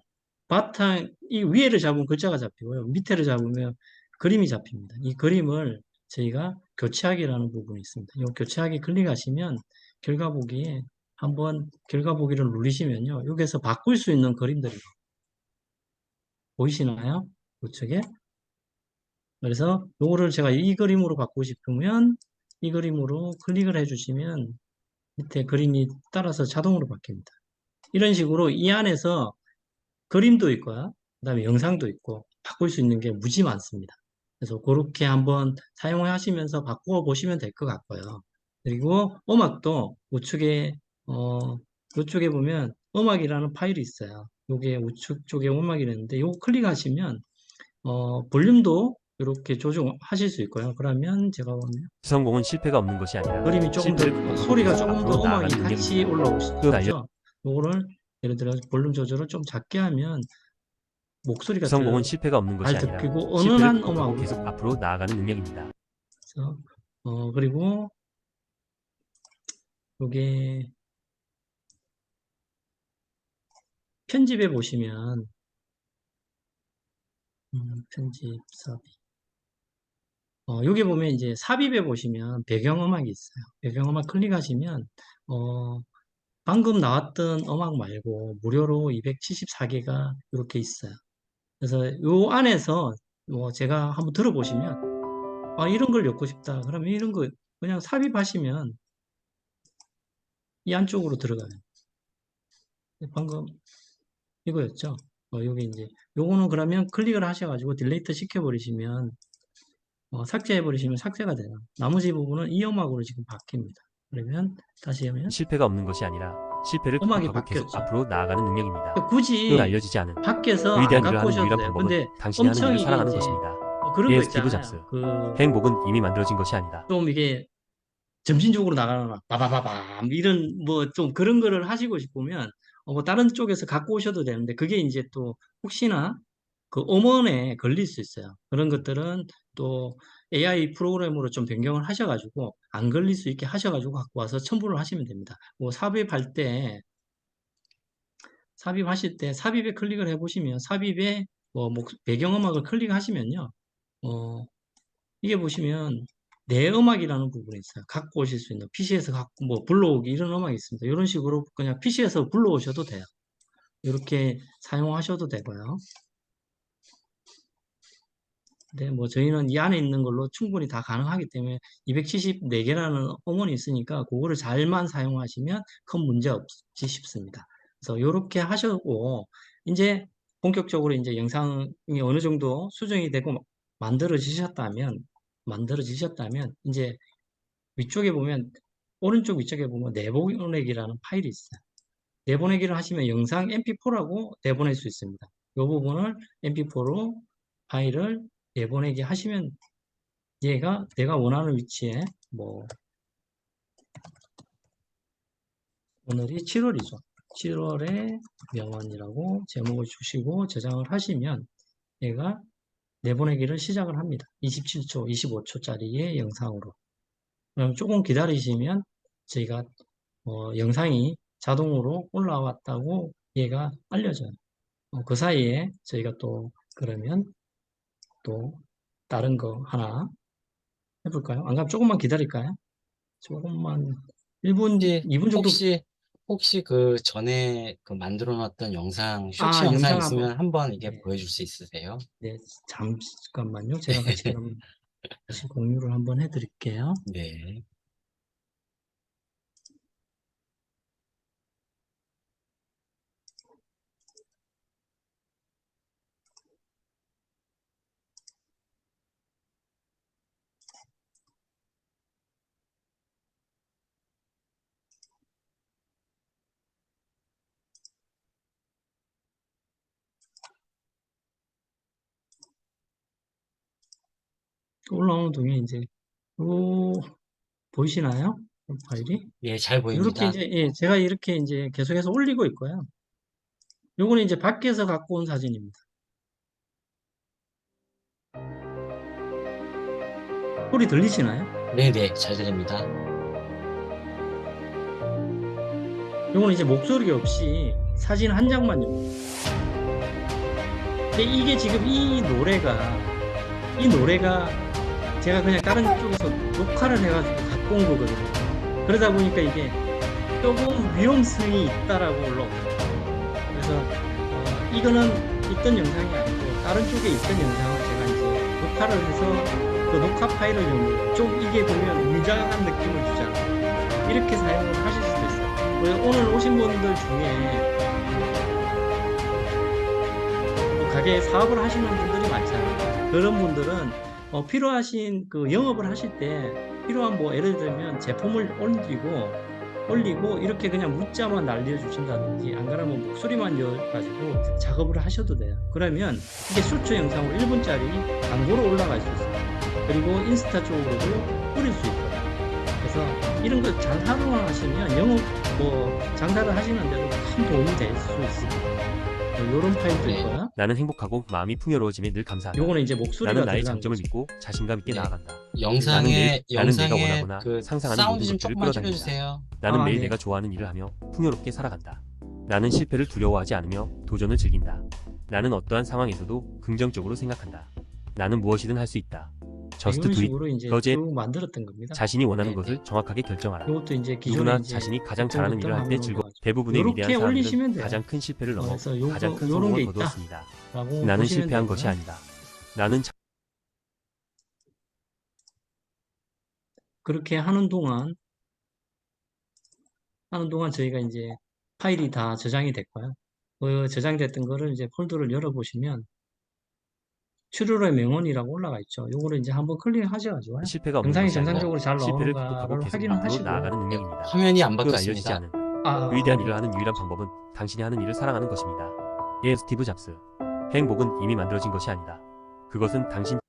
이 위에를 잡으면 글자가 잡히고요. 밑에를 잡으면 그림이 잡힙니다. 이 그림을 저희가 교체하기라는 부분이 있습니다. 이 교체하기 클릭하시면 결과 보기에 한번 결과 보기를 누르시면요. 여기서 바꿀 수 있는 그림들이 보이시나요? 우측에. 그래서 요거를 제가 이 그림으로 바꾸고 싶으면 이 그림으로 클릭을 해주시면 밑에 그림이 따라서 자동으로 바뀝니다. 이런 식으로 이 안에서 그림도 있고요. 그 다음에 영상도 있고 바꿀 수 있는 게 무지 많습니다. 그래서 그렇게 한번 사용하시면서 바꾸어 보시면 될 것 같고요. 그리고 음악도 우측에 이쪽에 보면 음악이라는 파일이 있어요. 요게 우측 쪽에 음악이 있는데 요거 클릭하시면 볼륨도 이렇게 조정하실 수 있고요. 그러면 제가 보면 성공은 실패가 없는 것이 아니라 그림이 조금 더 실패를 극복하고 소리가 계속 조금 앞으로 더 음악이 나아가는 같이 능력입니다. 올라오시죠. 요거를 예를 들어 볼륨 조절을 좀 작게 하면 목소리가 성공은 실패가 없는 것이 잘 아니라 듣기고 실패를 은은한 극복하고 음악으로 계속 앞으로 나아가는 능력입니다. 그래서 그리고 요게 편집해 보시면 편집 삽입 여기 보면 이제 삽입해 보시면 배경음악이 있어요. 배경음악 클릭하시면 방금 나왔던 음악 말고 무료로 274개가 이렇게 있어요. 그래서 요 안에서 뭐 제가 한번 들어보시면 이런 걸 엮고 싶다. 그러면 이런 거 그냥 삽입하시면 이 안쪽으로 들어가요. 방금 이거였죠. 여기 이제 요거는 그러면 클릭을 하셔가지고 딜레이트 시켜버리시면 삭제해버리시면 삭제가 돼요. 나머지 부분은 이 음악으로 지금 바뀝니다. 그러면 다시 하면 실패가 없는 것이 아니라 실패를 음악이 극복하고 계속 바뀌었죠. 앞으로 나아가는 능력입니다. 굳이 알려지지 않은 밖에서 안 위대한 일을 갖고 하는 오셔도 유일한 돼요. 방법은 근데 당신이 하는 엄청 일을 이게 사랑하는 이제 것입니다. 그런 거 스티브 있잖아요. 잡스. 그 행복은 이미 만들어진 것이 아니다. 좀 이게 점진적으로 나가는 막 바바바밤 이런 뭐 좀 그런 거를 하시고 싶으면 뭐 다른 쪽에서 갖고 오셔도 되는데 그게 이제 또 혹시나 그 음원에 걸릴 수 있어요. 그런 것들은 또 AI 프로그램으로 좀 변경을 하셔가지고 안 걸릴 수 있게 하셔가지고 갖고 와서 첨부를 하시면 됩니다. 뭐 삽입하실 때 삽입에 클릭을 해보시면 삽입에 배경음악을 클릭하시면요. 이게 보시면 내 음악이라는 부분이 있어요. 갖고 오실 수 있는 PC에서 갖고 뭐 불러오기 이런 음악이 있습니다. 이런 식으로 그냥 PC에서 불러오셔도 돼요. 이렇게 사용하셔도 되고요. 근데 뭐 저희는 이 안에 있는 걸로 충분히 다 가능하기 때문에 274개라는 음원이 있으니까 그거를 잘만 사용하시면 큰 문제 없지 싶습니다. 그래서 이렇게 하시고 이제 본격적으로 이제 영상이 어느 정도 수정이 되고 만들어지셨다면 이제 위쪽에 보면 오른쪽 위쪽에 보면 내보내기라는 파일이 있어요. 내보내기를 하시면 영상 mp4라고 내보낼 수 있습니다. 이 부분을 mp4로 파일을 내보내기 하시면 얘가 내가 원하는 위치에 뭐 오늘이 7월이죠. 7월에 명언이라고 제목을 주시고 저장을 하시면 얘가 내보내기를 시작을 합니다. 27초, 25초짜리의 영상으로. 그럼 조금 기다리시면 저희가 영상이 자동으로 올라왔다고 얘가 알려져요. 그 사이에 저희가 또 그러면 또 다른 거 하나 해볼까요? 안 그럼 조금만 기다릴까요? 조금만 1분, 2분 정도 혹시 그 전에 그 만들어 놨던 영상, 쇼츠 영상 영상 한번 있으면 한번 이게 네, 보여줄 수 있으세요? 네, 잠깐만요. 제가 같이 그럼 다시 공유를 한번 해드릴게요. 네. 올라오는 동에 이제 보이시나요? 파일이? 예, 잘 이렇게 보입니다. 이제 제가 이렇게 이제 계속해서 올리고 있고요. 요거는 이제 밖에서 갖고 온 사진입니다. 소리 들리시나요? 네네, 잘 들립니다. 요거는 이제 목소리 없이 사진 한 장만요. 근데 이게 지금 이 노래가 제가 그냥 다른 쪽에서 녹화를 해가지고 갖고 온 거거든요. 그러다 보니까 이게 조금 위험성이 있다라고 올라오더라고요. 그래서 이거는 있던 영상이 아니고 다른 쪽에 있던 영상을 제가 이제 녹화를 해서 그 녹화 파일을 이용해요. 좀 이게 보면 웅장한 느낌을 주잖아요. 이렇게 사용을 하실 수도 있어요. 그래서 오늘 오신 분들 중에 가게 사업을 하시는 분들이 많잖아요. 그런 분들은 필요하신 그 영업을 하실 때 필요한 뭐 예를 들면 제품을 올리고 이렇게 그냥 문자만 날려주신다든지 안 그러면 목소리만 넣어가지고 작업을 하셔도 돼요. 그러면 이게 쇼츠 영상으로 1분짜리 광고로 올라갈 수 있어요. 그리고 인스타 쪽으로도 뿌릴 수 있고요. 그래서 이런 거 잘 활용하시면 영업 장사를 하시는데도 큰 도움이 될 수 있습니다. 이런 파일도 네. 있고요. 나는 행복하고 마음이 풍요로워짐에 늘 감사하다. 요거는 이제 목소리가 나는 나의 들어간 장점을 거죠. 믿고 자신감 있게 네. 나아간다. 영상에 나는 내가 영상에 원하거나 그 상상하는 사운드 모든 좀 것들을 조금만 끌어당긴다. 줄여주세요. 나는 매일 네. 내가 좋아하는 일을 하며 풍요롭게 살아간다. 나는 실패를 두려워하지 않으며 도전을 즐긴다. 나는 어떠한 상황에서도 긍정적으로 생각한다. 나는 무엇이든 할 수 있다. 저스트 이런 두잇. 식으로 이제 거제 쭉 만들었던 겁니다. 자신이 원하는 네, 것을 정확하게 결정하라. 이것도 이제 누구나 기존에 이제 자신이 가장 했던 잘하는 일을 할 때 것들 즐거. 한번 대부분의 요렇게 위대한 올리시면 사람들은 돼요. 가장 큰 실패를 넘어 그래서 가장 큰 요런 게 성공을 있다. 거두었습니다. 라고 나는 보시면 실패한 되고요. 것이 아니다. 나는 그렇게 하는 동안 저희가 이제 파일이 다 저장이 됐고요. 그 저장됐던 거를 이제 폴더를 열어보시면 출혈의 명언이라고 올라가 있죠. 요거를 이제 한번 클릭하셔가지고 실패가 없는 영상이 것이 아니라 정상적으로 잘 실패를 극복하고 나오는가를 계속 확인을 앞으로 하시고요. 나아가는 네, 능력입니다. 화면이 안 그 알려지지 바뀌었습니다. 않은 위대한 일을 하는 유일한 방법은 당신이 하는 일을 사랑하는 것입니다. 예, 스티브 잡스. 행복은 이미 만들어진 것이 아니다. 그것은 당신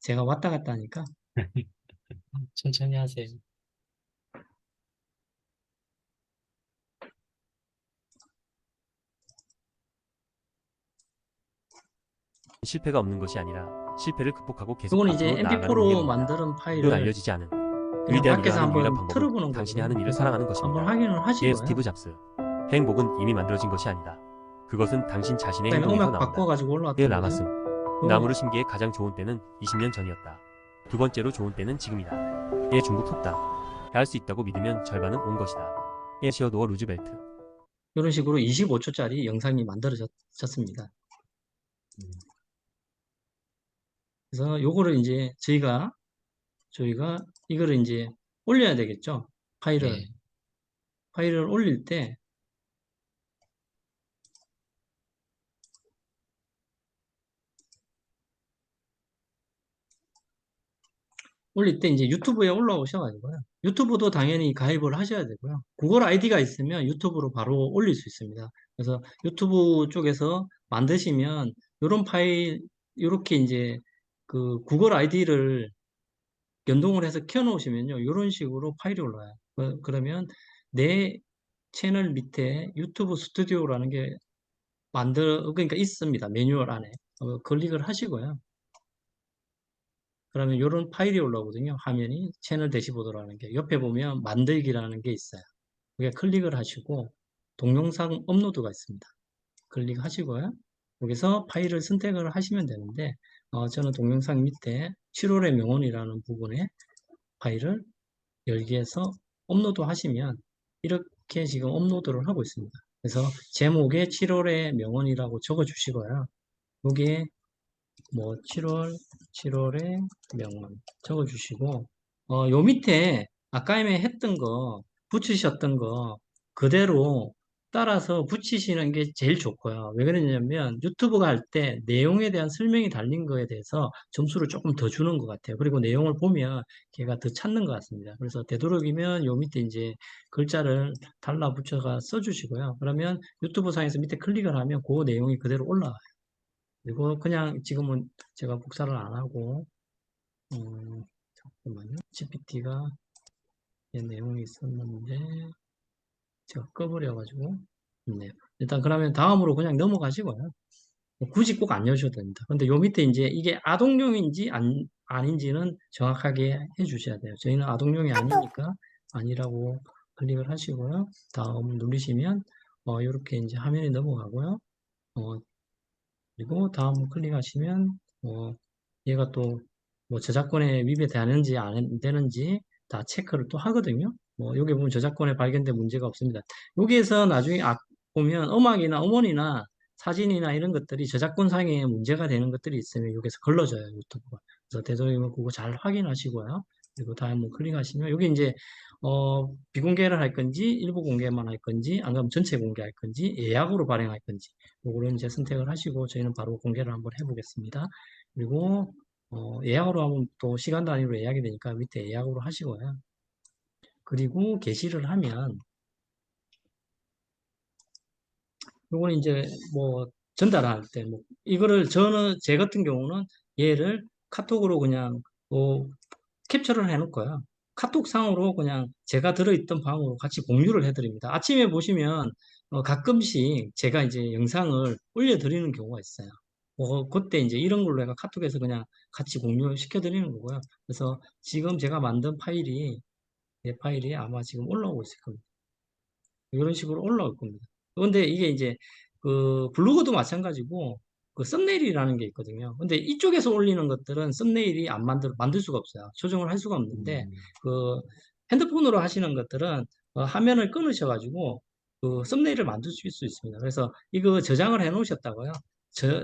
제가 왔다 갔다 하니까 천천히 하세요. 실패가 없는 것이 아니라 실패를 극복하고 계속 요거는 앞으로 이제 나아가는 MP4로 능력입니다. 만드는 그 파일을 알려지지 않은 그냥 위대한 일을 밖에서 하는 유일한 한번 틀어보는 방법은 당신이 거거든요. 하는 일을 그래서 사랑하는 것입니다. 한번 확인을 예, 하시고요. 스티브 잡스. 행복은 이미 만들어진 것이 아니다. 그것은 당신 자신의 그다음에 행동에서 음악 나온다. 바꿔가지고 예, 올라왔던 거죠. 라마스. 나무를 심기에 가장 좋은 때는 20년 전이었다. 두 번째로 좋은 때는 지금이다. 예, 중국 속담. 할 수 있다고 믿으면 절반은 온 것이다. 예, 시어도어 루즈벨트. 이런 식으로 25초짜리 영상이 만들어졌습니다. 그래서 요거를 이제 저희가 이거를 이제 올려야 되겠죠. 네. 파일을 올릴 때 이제 유튜브에 올라오셔가지고요. 유튜브도 당연히 가입을 하셔야 되고요. 구글 아이디가 있으면 유튜브로 바로 올릴 수 있습니다. 그래서 유튜브 쪽에서 만드시면 이런 파일, 이렇게 이제 그 구글 아이디를 연동을 해서 켜놓으시면요. 이런 식으로 파일이 올라와요. 그러면 내 채널 밑에 유튜브 스튜디오라는 게 그러니까 있습니다. 매뉴얼 안에. 클릭을 하시고요. 그러면 이런 파일이 올라오거든요. 화면이 채널 대시보드라는 게. 옆에 보면 만들기라는 게 있어요. 그게 클릭을 하시고 동영상 업로드가 있습니다. 클릭하시고요. 여기서 파일을 선택을 하시면 되는데 저는 동영상 밑에 7월의 명언이라는 부분에 파일을 열기해서 업로드 하시면 이렇게 지금 업로드를 하고 있습니다. 그래서 제목에 7월의 명언이라고 적어 주시고요. 여기에 뭐 7월의 명언 적어 주시고 요 밑에 아까 했던 거 붙이셨던 거 그대로 따라서 붙이시는 게 제일 좋고요. 왜 그러냐면 유튜브가 할 때 내용에 대한 설명이 달린 거에 대해서 점수를 조금 더 주는 것 같아요. 그리고 내용을 보면 걔가 더 찾는 것 같습니다. 그래서 되도록이면 요 밑에 이제 글자를 달라붙여가 써주시고요. 그러면 유튜브 상에서 밑에 클릭을 하면 그 내용이 그대로 올라와요. 그리고 그냥 지금은 제가 복사를 안 하고 잠깐만요. GPT가 내용이 있었는데 제가 꺼버려가지고 네. 일단 그러면 다음으로 그냥 넘어가시고요. 굳이 꼭 안 여셔도 됩니다. 근데 요 밑에 이제 이게 아동용인지 아닌지는 정확하게 해주셔야 돼요. 저희는 아동용이 아니니까 아니라고 클릭을 하시고요. 다음 누르시면 이렇게 이제 화면이 넘어가고요. 그리고 다음 클릭하시면 얘가 또 뭐 저작권에 위배되는지 안 되는지 다 체크를 또 하거든요. 여기 보면 저작권에 발견된 문제가 없습니다. 여기에서 나중에 보면 음악이나 음원이나 사진이나 이런 것들이 저작권상의 문제가 되는 것들이 있으면 여기서 걸러져요, 유튜브가. 그래서 되도록이면 그거 잘 확인하시고요. 그리고 다음 클릭하시면 여기 이제 비공개를 할 건지 일부 공개만 할 건지 안 그러면 전체 공개할 건지 예약으로 발행할 건지 요거를 이제 선택을 하시고 저희는 바로 공개를 한번 해보겠습니다. 그리고 예약으로 하면 또 시간 단위로 예약이 되니까 밑에 예약으로 하시고요. 그리고 게시를 하면 요거는 이제 뭐 전달할 때 뭐 이거를 제 같은 경우는 얘를 카톡으로 그냥 캡처를 해 놓고요. 카톡 상으로 그냥 제가 들어있던 방으로 같이 공유를 해드립니다. 아침에 보시면 가끔씩 제가 이제 영상을 올려드리는 경우가 있어요. 그때 이제 이런 걸로 내가 카톡에서 그냥 같이 공유시켜 드리는 거고요. 그래서 지금 제가 만든 파일이 내 파일이 아마 지금 올라오고 있을 겁니다. 이런 식으로 올라올 겁니다. 그런데 이게 이제 그 블로그도 마찬가지고 그 썸네일이라는 게 있거든요. 근데 이쪽에서 올리는 것들은 썸네일이 안 만들 수가 없어요. 조정을 할 수가 없는데 그 핸드폰으로 하시는 것들은 화면을 끊으셔가지고 그 썸네일을 만드실 수 있습니다. 그래서 이거 저장을 해 놓으셨다고요.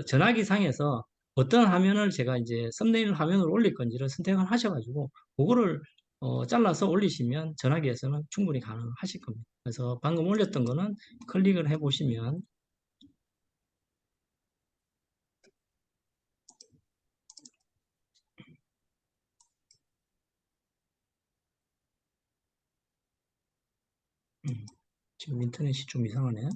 전화기 상에서 어떤 화면을 제가 이제 썸네일 화면으로 올릴 건지를 선택을 하셔가지고 그거를 잘라서 올리시면 전화기에서는 충분히 가능하실 겁니다. 그래서 방금 올렸던 거는 클릭을 해보시면 지금 인터넷이 좀 이상하네.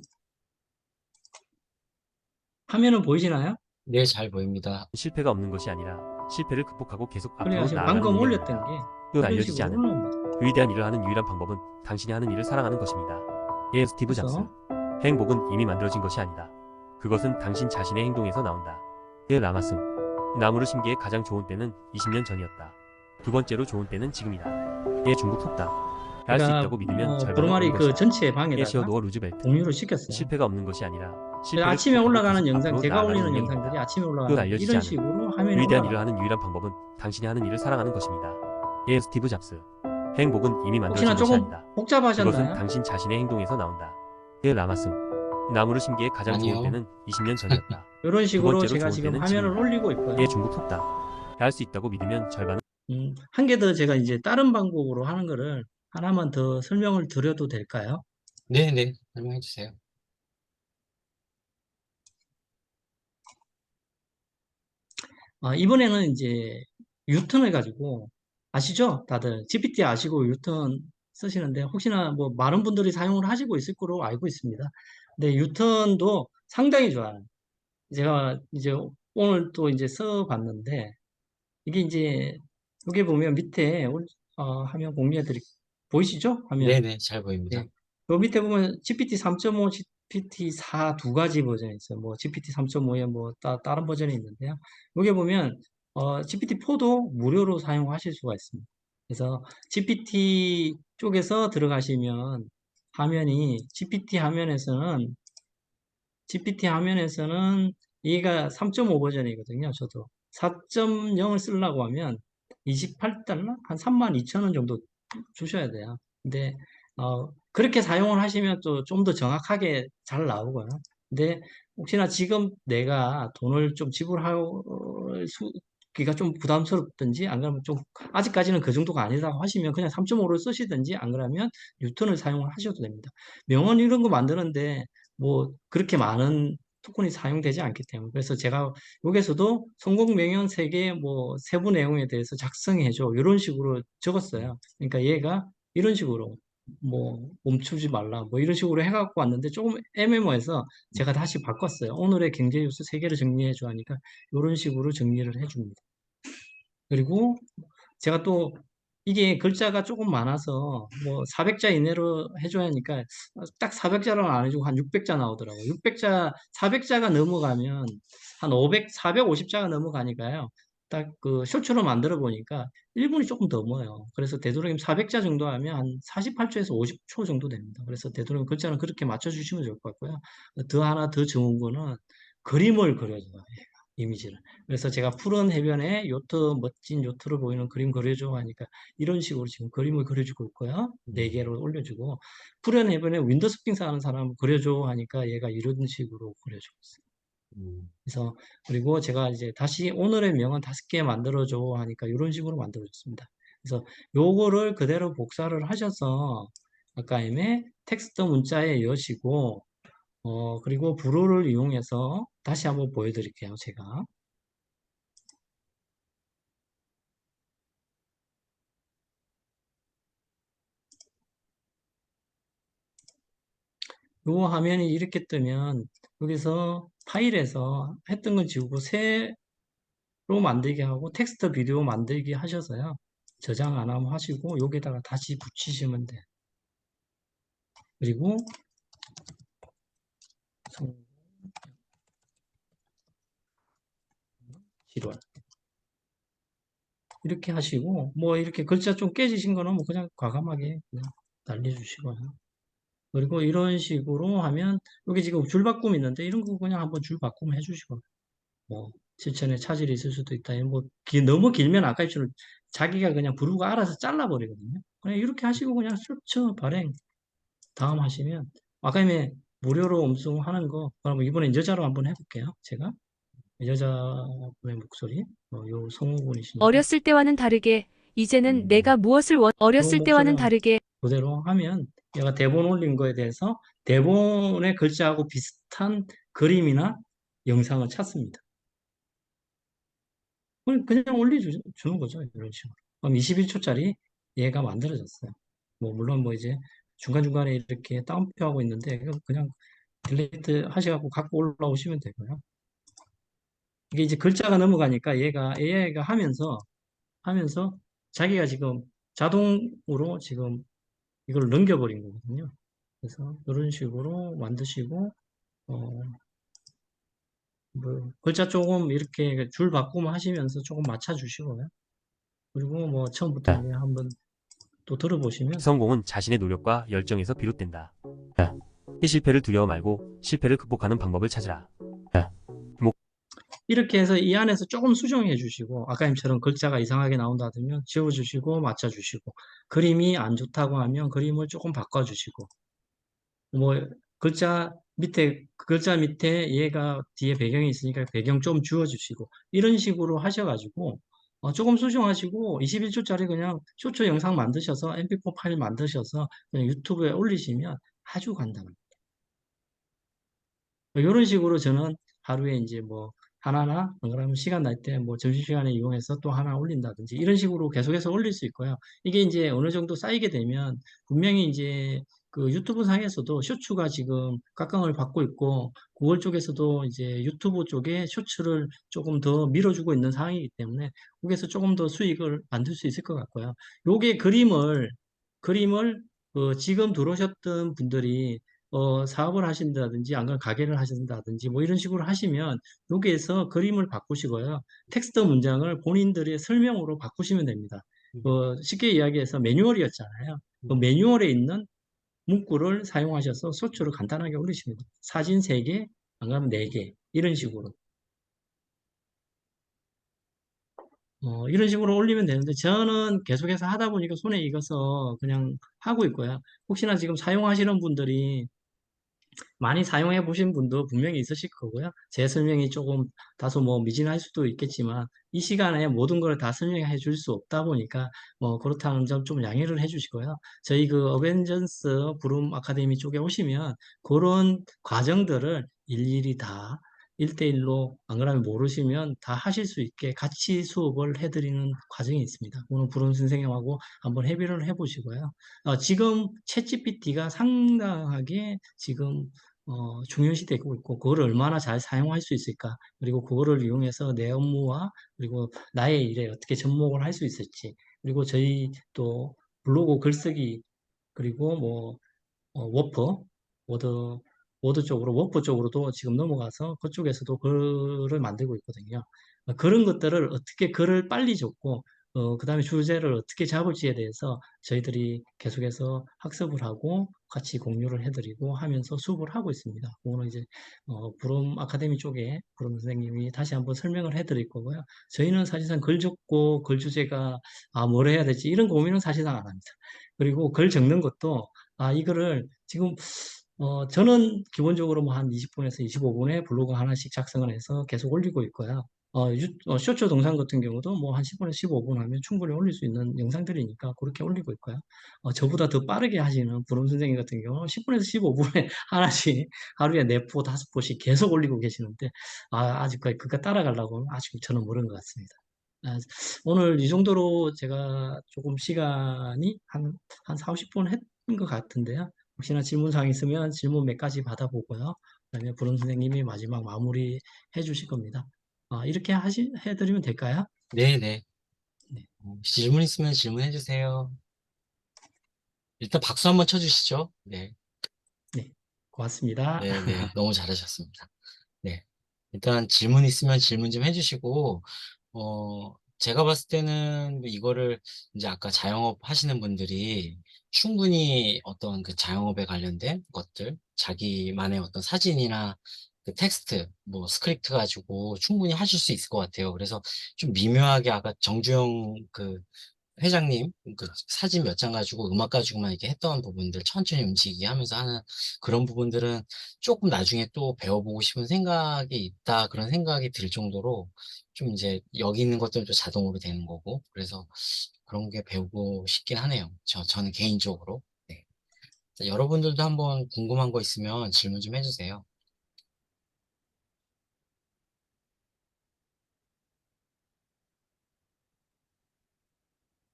화면은 보이시나요? 네, 잘 보입니다. 실패가 없는 것이 아니라 실패를 극복하고 계속 앞으로 그러니까 지금 나아가는 방금 능력입니다. 올렸던 게 그 이런 알려지지 식으로 않은 올라옵니다. 위대한 일을 하는 유일한 방법은 당신이 하는 일을 사랑하는 것입니다. 예, 스티브 잡스. 그래서 행복은 이미 만들어진 것이 아니다. 그것은 당신 자신의 행동에서 나온다. 예, 라마슨. 나무를 심기에 가장 좋은 때는 20년 전이었다. 두 번째로 좋은 때는 지금이다. 예, 중국 속담. 할 수 있다고 믿으면 절반은 보르마리 오는 그 것이다. 전체 예, 방에다가 시어도어 루즈벨트. 공유를 시켰어요. 실패가 없는 것이 아니라 그래서 실패를 아침에 극복하고 올라가는 계속 영상, 앞으로 제가 나아가는 올리는 능력입니다. 영상들이 아침에 그 올라가는 알려지지 이런 않은 식으로 화면에 위대한 일을 올라갑니다. 하는 유일한 방법은 당신이 하는 일을 사랑하는 것입니다. 예, 스티브 잡스. 행복은 이미 만들어진 혹시나 것이 조금 아니다. 그것은 복잡하셨나요? 당신 자신의 행동에서 나온다. 예, 라마슨. 나무를 심기에 가장 좋은 아니요. 때는 20년 전이었다. 이런 두 식으로 번째로 제가 좋은 지금 때는 화면을 지금이다. 올리고 있고요. 예, 중국 속담. 할 수 있다고 믿으면 절반은 한 개 더 제가 이제 다른 방법으로 하는 거를 하나만 더 설명을 드려도 될까요? 네네, 설명해 주세요. 이번에는 이제 유턴을 가지고 아시죠? 다들 GPT 아시고 유턴 쓰시는데 혹시나 뭐 많은 분들이 사용을 하시고 있을 거로 알고 있습니다. 근데 유턴도 상당히 좋아요. 제가 이제 오늘 또 이제 써봤는데 이게 이제 여기 보면 밑에 화면 공유해 드릴 보이시죠? 화면. 네네, 잘 보입니다. 네. 요 밑에 보면 GPT 3.5, GPT 4 두 가지 버전이 있어요. 뭐 GPT 3.5에 뭐 다른 버전이 있는데요. 여기 보면 GPT 4도 무료로 사용하실 수가 있습니다. 그래서 GPT 쪽에서 들어가시면 화면이 GPT 화면에서는 얘가 3.5 버전이거든요. 저도 4.0을 쓰려고 하면 28달러? 한 32,000원 정도 주셔야 돼요. 근데 그렇게 사용을 하시면 또 좀 더 정확하게 잘 나오고요. 근데 혹시나 지금 내가 돈을 좀 지불할 기가 좀 부담스럽든지 안 그러면 좀 아직까지는 그 정도가 아니라고 하시면 그냥 3.5를 쓰시든지 안 그러면 뉴턴을 사용을 하셔도 됩니다. 명언 이런 거 만드는데 뭐 그렇게 많은 토큰이 사용되지 않기 때문에 그래서 제가 여기서도 성공 명언 3개 뭐 세부 내용에 대해서 작성해줘 이런 식으로 적었어요. 그러니까 얘가 이런 식으로 뭐 멈추지 말라 뭐 이런 식으로 해갖고 왔는데 조금 애매모해서 제가 다시 바꿨어요. 오늘의 경제 뉴스 3개를 정리해줘 하니까 이런 식으로 정리를 해줍니다. 그리고 제가 또 이게 글자가 조금 많아서 뭐 400자 이내로 해줘야 하니까 딱 400자로는 안 해주고 한 600자 나오더라고요. 600자, 400자가 넘어가면 한 500, 450자가 넘어가니까요. 딱 그 쇼츠로 만들어 보니까 1분이 조금 넘어요. 그래서 되도록이면 400자 정도 하면 한 48초에서 50초 정도 됩니다. 그래서 되도록이면 글자는 그렇게 맞춰주시면 좋을 것 같고요. 더 하나 더 좋은 거는 그림을 그려줘요. 이미지를. 그래서 제가 푸른 해변에 멋진 요트로 보이는 그림 그려줘 하니까 이런 식으로 지금 그림을 그려주고 있고요. 4개로 올려주고 푸른 해변에 윈도서핑 하는 사람 그려줘 하니까 얘가 이런 식으로 그려주고 있어요. 음, 그래서 그리고 제가 이제 다시 오늘의 명언 5개 만들어줘 하니까 이런 식으로 만들어줬습니다. 그래서 요거를 그대로 복사를 하셔서 아까임에 텍스트 문자에 여시고 그리고 브로를 이용해서 다시 한번 보여드릴게요. 제가 요 화면이 이렇게 뜨면 여기서 파일에서 했던 건 지우고 새로 만들게 하고 텍스트 비디오 만들기 하셔서요. 저장 안 하면 하시고 여기다가 다시 붙이시면 돼요. 그리고 7월 이렇게 하시고 뭐 이렇게 글자 좀 깨지신 거는 뭐 그냥 과감하게 그냥 날려주시고요. 그리고 이런 식으로 하면 여기 지금 줄 바꿈 있는데 이런 거 그냥 한번 줄 바꿈 해주시고 뭐 실천에 차질이 있을 수도 있다. 뭐 너무 길면 아까처럼 자기가 그냥 부르고 알아서 잘라버리거든요. 그냥 이렇게 하시고 그냥 캡처 발행 다음 하시면 아까 전에 무료로 음성하는 거 그럼 이번엔 여자로 한번 해볼게요. 제가 여자분의 목소리 요 성우분이시니까 어렸을 때와는 다르게 이제는 내가 무엇을 요 어렸을 목소리 때와는 다르게 그대로 하면 얘가 대본 올린 거에 대해서 대본의 글자하고 비슷한 그림이나 영상을 찾습니다. 그냥 올려주는 거죠. 이런 식으로. 그럼 21초짜리 얘가 만들어졌어요. 뭐, 물론 뭐 이제 중간중간에 이렇게 다운표하고 있는데, 그냥 딜리트 하셔갖고 갖고 올라오시면 되고요. 이게 이제 글자가 넘어가니까 얘가 AI가 하면서 자기가 지금 자동으로 지금 이걸 넘겨버린 거거든요. 그래서 이런 식으로 만드시고, 어, 뭐 글자 조금 이렇게 줄 바꿈 하시면서 조금 맞춰주시고요. 그리고 뭐 처음부터 이제 한번 또 들어보시면 성공은 자신의 노력과 열정에서 비롯된다. 이 실패를 두려워 말고 실패를 극복하는 방법을 찾으라. 이렇게 해서 이 안에서 조금 수정해 주시고 아까님처럼 글자가 이상하게 나온다면 지워주시고 맞춰주시고 그림이 안 좋다고 하면 그림을 조금 바꿔주시고 뭐 글자 밑에 얘가 뒤에 배경이 있으니까 배경 좀 지워주시고 이런 식으로 하셔가지고 조금 수정하시고 21초짜리 그냥 쇼츠 영상 만드셔서 mp4 파일 만드셔서 그냥 유튜브에 올리시면 아주 간단합니다. 이런 식으로 저는 하루에 이제 뭐 하나나 안 그러면 시간 날 때 뭐 점심시간에 이용해서 또 하나 올린다든지 이런 식으로 계속해서 올릴 수 있고요. 이게 이제 어느 정도 쌓이게 되면 분명히 이제 그 유튜브 상에서도 쇼츠가 지금 각광을 받고 있고 구글 쪽에서도 이제 유튜브 쪽에 쇼츠를 조금 더 밀어주고 있는 상황이기 때문에 거기서 조금 더 수익을 만들 수 있을 것 같고요. 요게 그림을 지금 들어오셨던 분들이 사업을 하신다든지, 안 그러면 가게를 하신다든지, 뭐 이런 식으로 하시면 여기에서 그림을 바꾸시고요. 텍스트 문장을 본인들의 설명으로 바꾸시면 됩니다. 쉽게 이야기해서 매뉴얼이었잖아요. 그 매뉴얼에 있는 문구를 사용하셔서 소초를 간단하게 올리시면 됩니다. 사진 3개, 안 그러면 4개, 이런 식으로. 이런 식으로 올리면 되는데 저는 계속해서 하다 보니까 손에 익어서 그냥 하고 있고요. 혹시나 지금 사용하시는 분들이 많이 사용해 보신 분도 분명히 있으실 거고요. 제 설명이 조금 다소 뭐 미진할 수도 있겠지만 이 시간에 모든 걸 다 설명해 줄 수 없다 보니까 뭐 그렇다는 점 좀 양해를 해 주시고요. 저희 그 어벤져스 부름 아카데미 쪽에 오시면 그런 과정들을 일일이 다 1대1로 안 그러면 모르시면 다 하실 수 있게 같이 수업을 해드리는 과정이 있습니다. 오늘 부름 선생님하고 한번 협의를 해보시고요. 지금 챗GPT가 상당하게 지금 중요시되고 있고 그거를 얼마나 잘 사용할 수 있을까 그리고 그거를 이용해서 내 업무와 그리고 나의 일에 어떻게 접목을 할 수 있을지 그리고 저희 또 블로그 글쓰기 그리고 뭐 워퍼 워드 워드 쪽으로 워퍼 쪽으로도 지금 넘어가서 그쪽에서도 글을 만들고 있거든요. 그런 것들을 어떻게 글을 빨리 적고 그다음에 주제를 어떻게 잡을지에 대해서 저희들이 계속해서 학습을 하고 같이 공유를 해드리고 하면서 수업을 하고 있습니다. 오늘 이제 부름 아카데미 쪽에 부름 선생님이 다시 한번 설명을 해드릴 거고요. 저희는 사실상 글 적고 글 주제가 뭘 해야 될지 이런 고민은 사실상 안 합니다. 그리고 글 적는 것도 이거를 지금 저는 기본적으로 뭐 한 20분에서 25분에 블로그 하나씩 작성을 해서 계속 올리고 있고요. 쇼츠 동상 같은 경우도 뭐 한 10분에서 15분 하면 충분히 올릴 수 있는 영상들이니까 그렇게 올리고 있고요. 저보다 더 빠르게 하시는 부름 선생님 같은 경우 10분에서 15분에 하나씩 하루에 4포, 5포씩 계속 올리고 계시는데 아직까지 그거 따라가려고 아직 저는 모르는 것 같습니다. 오늘 이 정도로 제가 조금 시간이 한 4, 50분 했던 것 같은데요. 혹시나 질문사항 있으면 질문 몇 가지 받아보고요. 그다음에 부른 선생님이 마지막 마무리 해주실 겁니다. 이렇게 해드리면 될까요? 네네. 네. 질문 있으면 질문해 주세요. 일단 박수 한번 쳐주시죠. 네. 네, 고맙습니다. 네네. 너무 잘하셨습니다. 네. 일단 질문 있으면 질문 좀 해주시고, 제가 봤을 때는 뭐 이거를 이제 아까 자영업 하시는 분들이 충분히 어떤 그 자영업에 관련된 것들, 자기만의 어떤 사진이나 그 텍스트, 뭐 스크립트 가지고 충분히 하실 수 있을 것 같아요. 그래서 좀 미묘하게 아까 정주영 그 회장님 그 사진 몇 장 가지고 음악 가지고만 이렇게 했던 부분들 천천히 움직이게 하면서 하는 그런 부분들은 조금 나중에 또 배워보고 싶은 생각이 있다 그런 생각이 들 정도로 좀 이제 여기 있는 것들도 자동으로 되는 거고 그래서 그런 게 배우고 싶긴 하네요. 저는 개인적으로. 네. 자, 여러분들도 한번 궁금한 거 있으면 질문 좀 해주세요.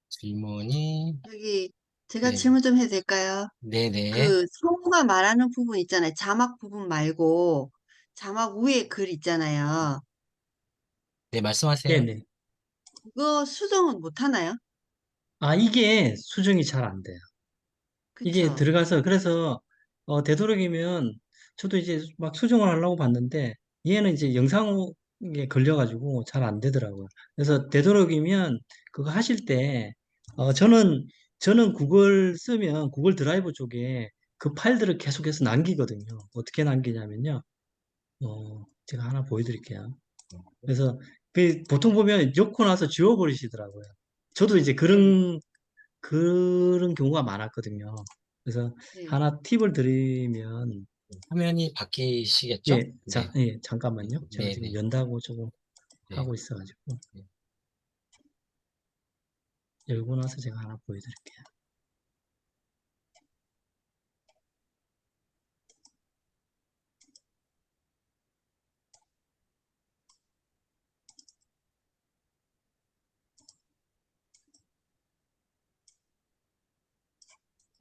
질문이 여기 제가 네, 질문 좀 해도 될까요? 네네, 그 성우가 말하는 부분 있잖아요. 자막 부분 말고 자막 위에 글 있잖아요. 네 말씀하세요. 네네. 그거 수정은 못 하나요? 이게 수정이 잘 안 돼요. 이게 그쵸? 들어가서, 그래서, 되도록이면, 저도 이제 막 수정을 하려고 봤는데, 얘는 이제 영상에 걸려가지고 잘 안 되더라고요. 그래서 되도록이면, 그거 하실 때, 저는 구글 쓰면, 구글 드라이브 쪽에 그 파일들을 계속해서 남기거든요. 어떻게 남기냐면요. 제가 하나 보여드릴게요. 그래서, 보통 보면 넣고 나서 지워버리시더라고요. 저도 이제 네. 그런 경우가 많았거든요. 그래서 네. 하나 팁을 드리면, 화면이 바뀌시겠죠? 네, 잠깐만요. 제가 네, 지금 네, 연다고 조금 네. 하고 있어가지고, 네. 열고 나서 제가 하나 보여드릴게요.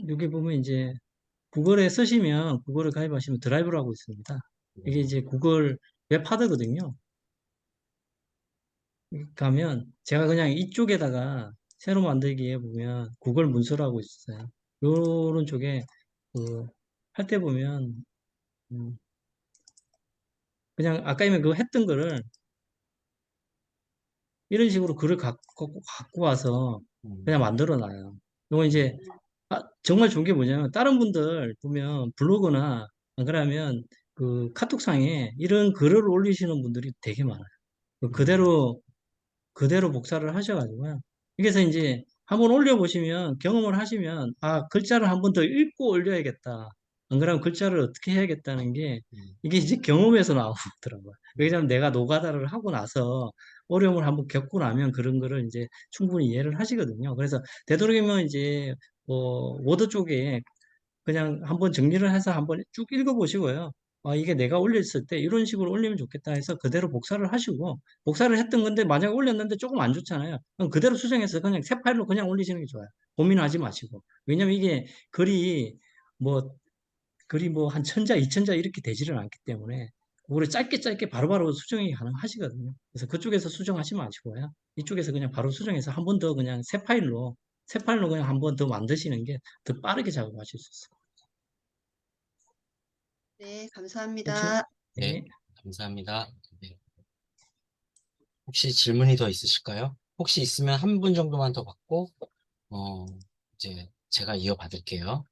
여기 보면 이제 구글에 쓰시면, 구글을 가입하시면 드라이브라고 있습니다. 이게 이제 구글 웹하드거든요. 가면 제가 그냥 이쪽에다가 새로 만들기에 보면 구글 문서라고 있어요. 요런 쪽에 그 할 때 보면 음, 그냥 아까 그 했던 거를 이런 식으로 글을 갖고 와서 그냥 음, 만들어 놔요. 이거 이제 정말 좋은 게 뭐냐면 다른 분들 보면 블로그나 안 그러면 그 카톡상에 이런 글을 올리시는 분들이 되게 많아요. 음, 그대로 복사를 하셔가지고요. 그래서 이제 한번 올려보시면 경험을 하시면 글자를 한번 더 읽고 올려야겠다. 안 그러면 글자를 어떻게 해야겠다는 게 음, 이게 이제 경험에서 나오더라고요. 왜냐하면 내가 노가다를 하고 나서 어려움을 한번 겪고 나면 그런 거를 이제 충분히 이해를 하시거든요. 그래서 되도록이면 이제 워드 쪽에 그냥 한번 정리를 해서 한번 쭉 읽어보시고요. 이게 내가 올렸을 때 이런 식으로 올리면 좋겠다 해서 그대로 복사를 하시고, 복사를 했던 건데 만약에 올렸는데 조금 안 좋잖아요. 그럼 그대로 수정해서 그냥 새 파일로 그냥 올리시는 게 좋아요. 고민하지 마시고. 왜냐면 이게 뭐, 글이 뭐 한 천자, 이천자 이렇게 되지를 않기 때문에, 그거를 짧게 짧게 바로바로 수정이 가능하시거든요. 그래서 그쪽에서 수정하지 마시고요. 이쪽에서 그냥 바로 수정해서 한 번 더 그냥 새 파일로 그냥 한 번 더 만드시는 게 더 빠르게 작업하실 수 있어요. 네, 혹시, 감사합니다. 네, 네. 감사합니다. 네. 혹시 질문이 더 있으실까요? 혹시 있으면 한 분 정도만 더 받고, 어, 이제 제가 이어받을게요.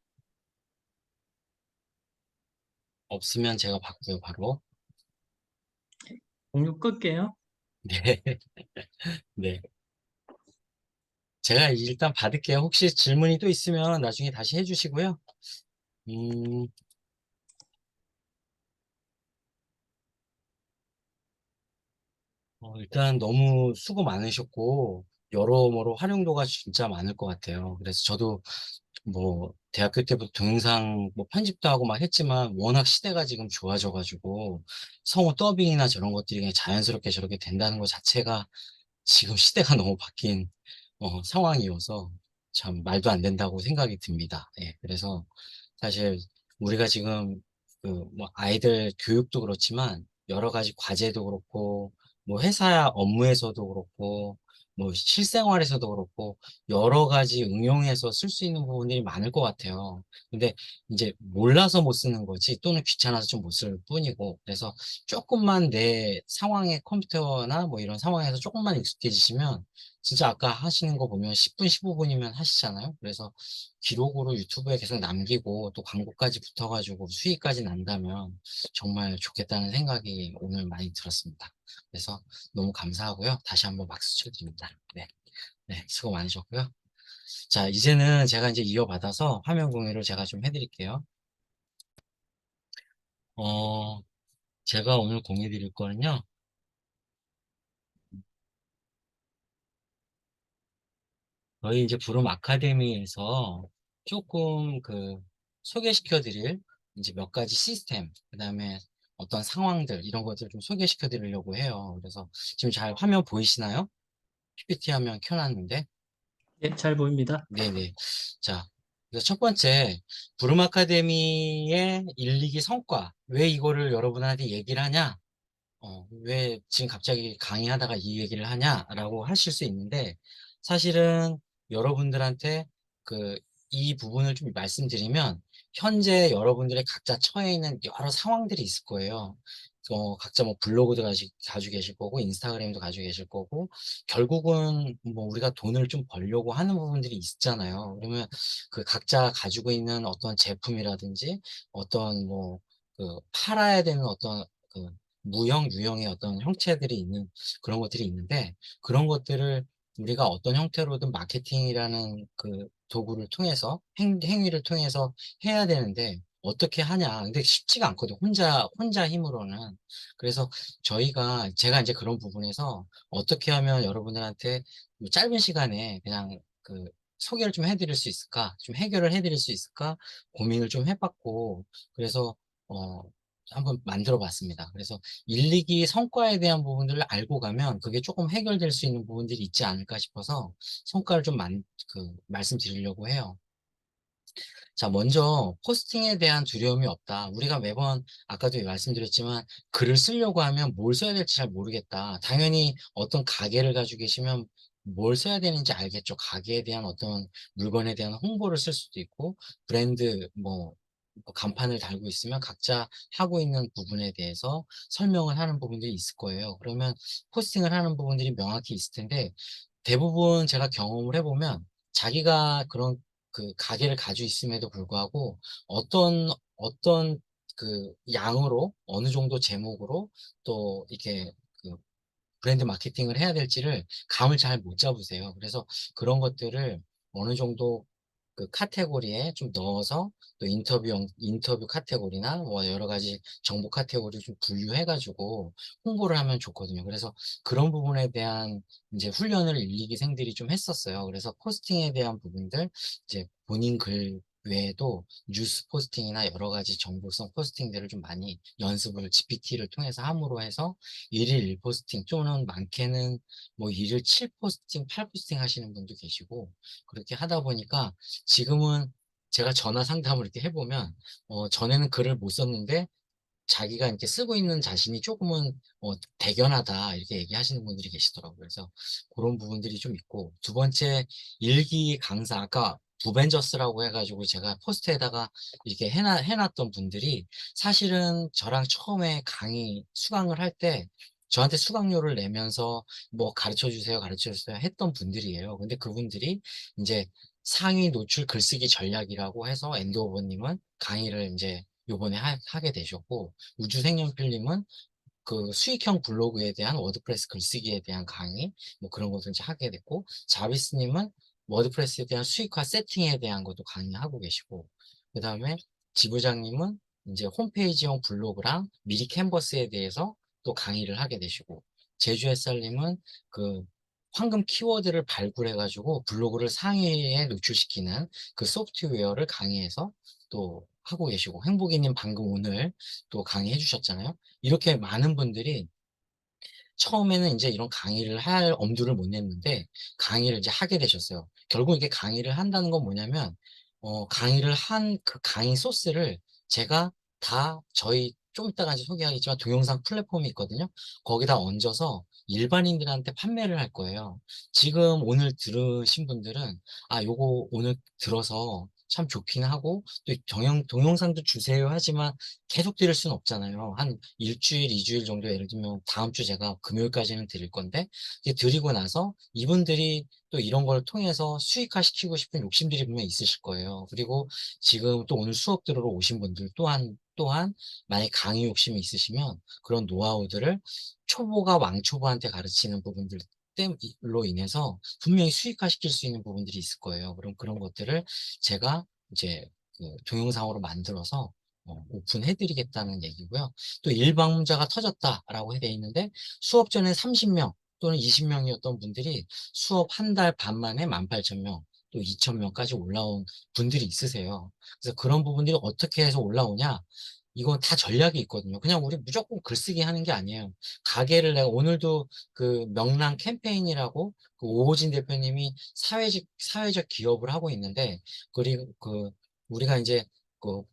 없으면 제가 받고요, 바로. 공유 끌게요. 네, 네. 제가 일단 받을게요. 혹시 질문이 또 있으면 나중에 다시 해주시고요. 음, 일단 너무 수고 많으셨고, 여러모로 활용도가 진짜 많을 것 같아요. 그래서 저도 뭐, 대학교 때부터 동영상 뭐 편집도 하고 막 했지만, 워낙 시대가 지금 좋아져가지고, 성우 더빙이나 저런 것들이 그냥 자연스럽게 저렇게 된다는 것 자체가 지금 시대가 너무 바뀐, 상황이어서 참 말도 안 된다고 생각이 듭니다. 예, 그래서 사실 우리가 지금 그 뭐 아이들 교육도 그렇지만 여러 가지 과제도 그렇고 뭐 회사 업무에서도 그렇고 뭐 실생활에서도 그렇고 여러 가지 응용해서 쓸 수 있는 부분들이 많을 것 같아요. 근데 이제 몰라서 못 쓰는 거지 또는 귀찮아서 좀 못 쓸 뿐이고 그래서 조금만 내 상황에 컴퓨터나 뭐 이런 상황에서 조금만 익숙해지시면 진짜 아까 하시는 거 보면 10분, 15분이면 하시잖아요. 그래서 기록으로 유튜브에 계속 남기고 또 광고까지 붙어가지고 수익까지 난다면 정말 좋겠다는 생각이 오늘 많이 들었습니다. 그래서 너무 감사하고요. 다시 한번 박수 쳐드립니다. 네, 네, 수고 많으셨고요. 자, 이제는 제가 이제 이어받아서 화면 공유를 제가 좀 해드릴게요. 어, 제가 오늘 공유 드릴 거는요. 저희 이제 부름 아카데미에서 조금 소개시켜 드릴 이제 몇 가지 시스템, 그 다음에 어떤 상황들, 이런 것들 좀 소개시켜 드리려고 해요. 그래서 지금 잘 화면 보이시나요? PPT 화면 켜놨는데. 예, 잘 보입니다. 네네. 자, 그래서 첫 번째, 부름 아카데미의 1, 2기 성과. 왜 이거를 여러분한테 얘기를 하냐? 왜 지금 갑자기 강의하다가 이 얘기를 하냐라고 하실 수 있는데, 사실은 여러분들한테 이 부분을 좀 말씀드리면, 현재 여러분들의 각자 처해 있는 여러 상황들이 있을 거예요. 각자 뭐 블로그도 가지고 계실 거고, 인스타그램도 가지고 계실 거고, 결국은 뭐 우리가 돈을 좀 벌려고 하는 부분들이 있잖아요. 그러면 그 각자 가지고 있는 어떤 제품이라든지, 어떤 팔아야 되는 어떤 무형, 유형의 어떤 형체들이 있는 그런 것들이 있는데 그런 것들을 우리가 어떤 형태로든 마케팅이라는 도구를 통해서 행위를 통해서 해야 되는데 어떻게 하냐. 근데 쉽지가 않거든. 혼자 힘으로는. 그래서 제가 이제 그런 부분에서 어떻게 하면 여러분들한테 짧은 시간에 그냥 소개를 좀 해드릴 수 있을까? 좀 해결을 해드릴 수 있을까? 고민을 좀 해봤고, 그래서, 어, 한번 만들어 봤습니다. 그래서 1, 2기 성과에 대한 부분들을 알고 가면 그게 조금 해결될 수 있는 부분들이 있지 않을까 싶어서 성과를 좀 말씀드리려고 해요. 자, 먼저 포스팅에 대한 두려움이 없다. 우리가 매번 아까도 말씀드렸지만 글을 쓰려고 하면 뭘 써야 될지 잘 모르겠다. 당연히 어떤 가게를 가지고 계시면 뭘 써야 되는지 알겠죠. 가게에 대한 어떤 물건에 대한 홍보를 쓸 수도 있고 브랜드 간판을 달고 있으면 각자 하고 있는 부분에 대해서 설명을 하는 부분들이 있을 거예요. 그러면 포스팅을 하는 부분들이 명확히 있을 텐데 대부분 제가 경험을 해보면 자기가 그런 가게를 가지고 있음에도 불구하고 어떤 양으로 어느 정도 제목으로 또 이렇게 그 브랜드 마케팅을 해야 될지를 감을 잘 못 잡으세요. 그래서 그런 것들을 어느 정도 카테고리에 좀 넣어서 또 인터뷰 카테고리나 뭐 여러 가지 정보 카테고리 좀 분류해가지고 홍보를 하면 좋거든요. 그래서 그런 부분에 대한 이제 훈련을 1, 2기생들이 좀 했었어요. 그래서 포스팅에 대한 부분들, 이제 본인 글 외에도 뉴스 포스팅이나 여러 가지 정보성 포스팅들을 좀 많이 연습을 GPT를 통해서 함으로 해서 1일 1포스팅 또는 많게는 뭐 1일 7포스팅, 8포스팅 하시는 분도 계시고 그렇게 하다 보니까 지금은 제가 전화 상담을 이렇게 해보면 전에는 글을 못 썼는데 자기가 이렇게 쓰고 있는 자신이 조금은 대견하다 이렇게 얘기하시는 분들이 계시더라고요. 그래서 그런 부분들이 좀 있고 두 번째 일기 강사 아까 부벤저스라고 해가지고 제가 포스트에다가 이렇게 해놨던 분들이 사실은 저랑 처음에 강의 수강을 할 때 저한테 수강료를 내면서 뭐 가르쳐 주세요 했던 분들이에요. 근데 그분들이 이제 상위 노출 글쓰기 전략이라고 해서 엔드오버님은 강의를 이제 요번에 하게 되셨고 우주생년필님은 수익형 블로그에 대한 워드프레스 글쓰기에 대한 강의 뭐 그런 것을 이제 하게 됐고 자비스님은 워드프레스에 대한 수익화 세팅에 대한 것도 강의하고 계시고 그 다음에 지부장님은 이제 홈페이지형 블로그랑 미리 캔버스에 대해서 또 강의를 하게 되시고 제주햇살님은 그 황금 키워드를 발굴해가지고 블로그를 상위에 노출시키는 그 소프트웨어를 강의해서 또 하고 계시고 행복이님 방금 오늘 또 강의해 주셨잖아요. 이렇게 많은 분들이 처음에는 이제 이런 강의를 할 엄두를 못 냈는데 강의를 이제 하게 되셨어요. 결국 이게 강의를 한다는 건 뭐냐면 강의를 한 그 강의 소스를 제가 다 저희 좀 이따가 이제 소개하겠지만 동영상 플랫폼이 있거든요. 거기다 얹어서 일반인들한테 판매를 할 거예요. 지금 오늘 들으신 분들은 아, 요거 오늘 들어서 참 좋긴 하고 또 동영상도 주세요 하지만 계속 드릴 수는 없잖아요. 한 일주일, 2주일 정도 예를 들면 다음 주 제가 금요일까지는 드릴 건데 이제 드리고 나서 이분들이 또 이런 걸 통해서 수익화 시키고 싶은 욕심들이 분명히 있으실 거예요. 그리고 지금 또 오늘 수업 들으러 오신 분들 또한 만약 강의 욕심이 있으시면 그런 노하우들을 초보가 왕초보한테 가르치는 부분들 로 인해서 분명히 수익화 시킬 수 있는 부분들이 있을 거예요. 그럼 그런 것들을 제가 이제 그 동영상으로 만들어서 오픈해 드리겠다는 얘기고요. 또 일방문자가 터졌다라고 돼 있는데 수업 전에 30명 또는 20명이었던 분들이 수업 한 달 반 만에 18,000명 또 2,000명까지 올라온 분들이 있으세요. 그래서 그런 부분들이 어떻게 해서 올라오냐? 이건 다 전략이 있거든요. 그냥 우리 무조건 글쓰기 하는 게 아니에요. 가게를 내가 오늘도 그 명랑 캠페인이라고 그 오호진 대표님이 사회적 기업을 하고 있는데 그리고 그 우리가 이제 그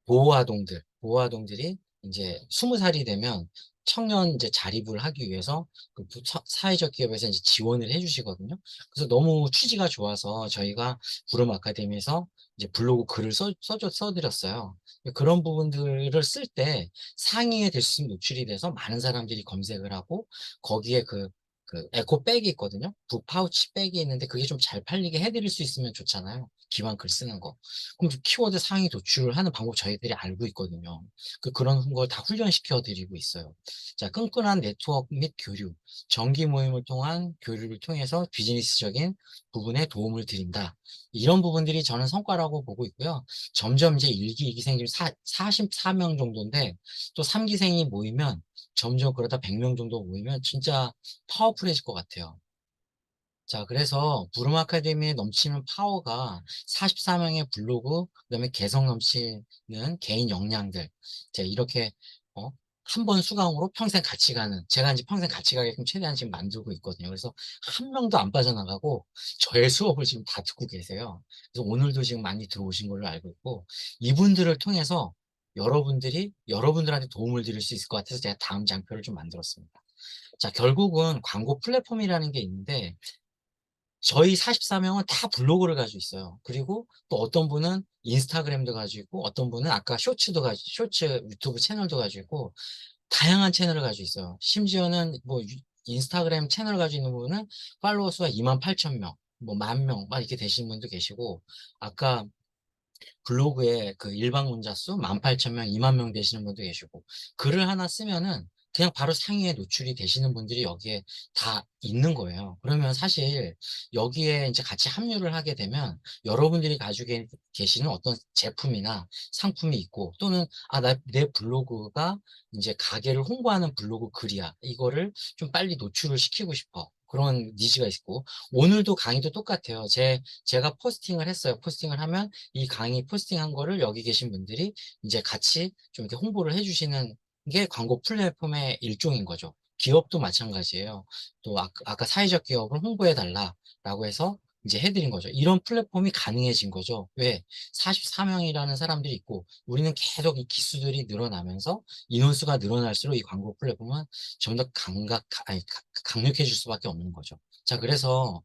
보호아동들이 이제 20살이 되면 청년 이제 자립을 하기 위해서 그 사회적 기업에서 이제 지원을 해주시거든요. 그래서 너무 취지가 좋아서 저희가 구름 아카데미에서 이제 블로그 글을 써드렸어요. 그런 부분들을 쓸 때 상위에 대신 노출이 돼서 많은 사람들이 검색을 하고 거기에 그 에코백이 있거든요. 북파우치 백이 있는데 그게 좀 잘 팔리게 해드릴 수 있으면 좋잖아요. 기왕 글 쓰는 거. 그럼 그 키워드 상위 도출을 하는 방법 저희들이 알고 있거든요. 그런 걸 다 훈련시켜 드리고 있어요. 자, 끈끈한 네트워크 및 교류, 정기 모임을 통한 교류를 통해서 비즈니스적인 부분에 도움을 드린다. 이런 부분들이 저는 성과라고 보고 있고요. 점점 이제 1기, 2기생 중 44명 정도인데 또 3기생이 모이면 점점 그러다 100명 정도 모이면 진짜 파워풀해질 것 같아요. 자, 그래서 부름 아카데미에 넘치는 파워가 44명의 블로그, 그다음에 개성 넘치는 개인 역량들. 이제 이렇게 한 번 수강으로 평생 같이 가는, 제가 이제 평생 같이 가게끔 최대한 지금 만들고 있거든요. 그래서 한 명도 안 빠져나가고 저의 수업을 지금 다 듣고 계세요. 그래서 오늘도 지금 많이 들어오신 걸로 알고 있고 이분들을 통해서 여러분들한테 도움을 드릴 수 있을 것 같아서 제가 다음 장표를 좀 만들었습니다. 자, 결국은 광고 플랫폼이라는 게 있는데 저희 44명은 다 블로그를 가지고 있어요. 그리고 또 어떤 분은 인스타그램도 가지고 있고 어떤 분은 아까 쇼츠 유튜브 채널도 가지고 있고 다양한 채널을 가지고 있어요. 심지어는 뭐 인스타그램 채널 가지고 있는 분은 팔로워 수가 28,000명, 뭐 10,000명 막 이렇게 되시는 분도 계시고 아까 블로그에 그 일반 문자 수 18,000명, 2만 명 되시는 분도 계시고 글을 하나 쓰면은 그냥 바로 상위에 노출이 되시는 분들이 여기에 다 있는 거예요. 그러면 사실 여기에 이제 같이 합류를 하게 되면 여러분들이 가지고 계시는 어떤 제품이나 상품이 있고 또는 내 블로그가 이제 가게를 홍보하는 블로그 글이야. 이거를 좀 빨리 노출을 시키고 싶어. 그런 니즈가 있고 오늘도 강의도 똑같아요. 제가 포스팅을 했어요. 포스팅을 하면 이 강의 포스팅한 거를 여기 계신 분들이 이제 같이 좀 이렇게 홍보를 해주시는 게 광고 플랫폼의 일종인 거죠. 기업도 마찬가지예요. 또 아까 사회적 기업을 홍보해 달라라고 해서 이제 해드린 거죠. 이런 플랫폼이 가능해진 거죠. 왜? 44명이라는 사람들이 있고 우리는 계속 이 기수들이 늘어나면서 인원수가 늘어날수록 이 광고 플랫폼은 좀 더 강력해질 수밖에 없는 거죠. 자, 그래서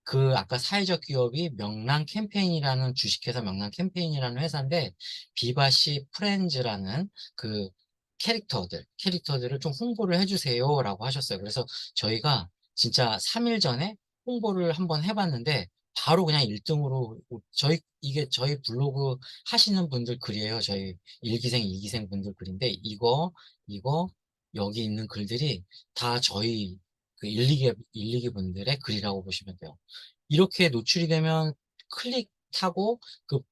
그 아까 사회적 기업이 명랑 캠페인이라는 주식회사 명랑 캠페인이라는 회사인데 비바시 프렌즈라는 그 캐릭터들을 좀 홍보를 해주세요라고 하셨어요. 그래서 저희가 진짜 3일 전에 홍보를 한번 해봤는데 바로 그냥 1등으로 이게 저희 블로그 하시는 분들 글이에요. 저희 1기생, 2기생 분들 글인데 이거 여기 있는 글들이 다 저희 그 1, 2기 분들의 글이라고 보시면 돼요. 이렇게 노출이 되면 클릭하고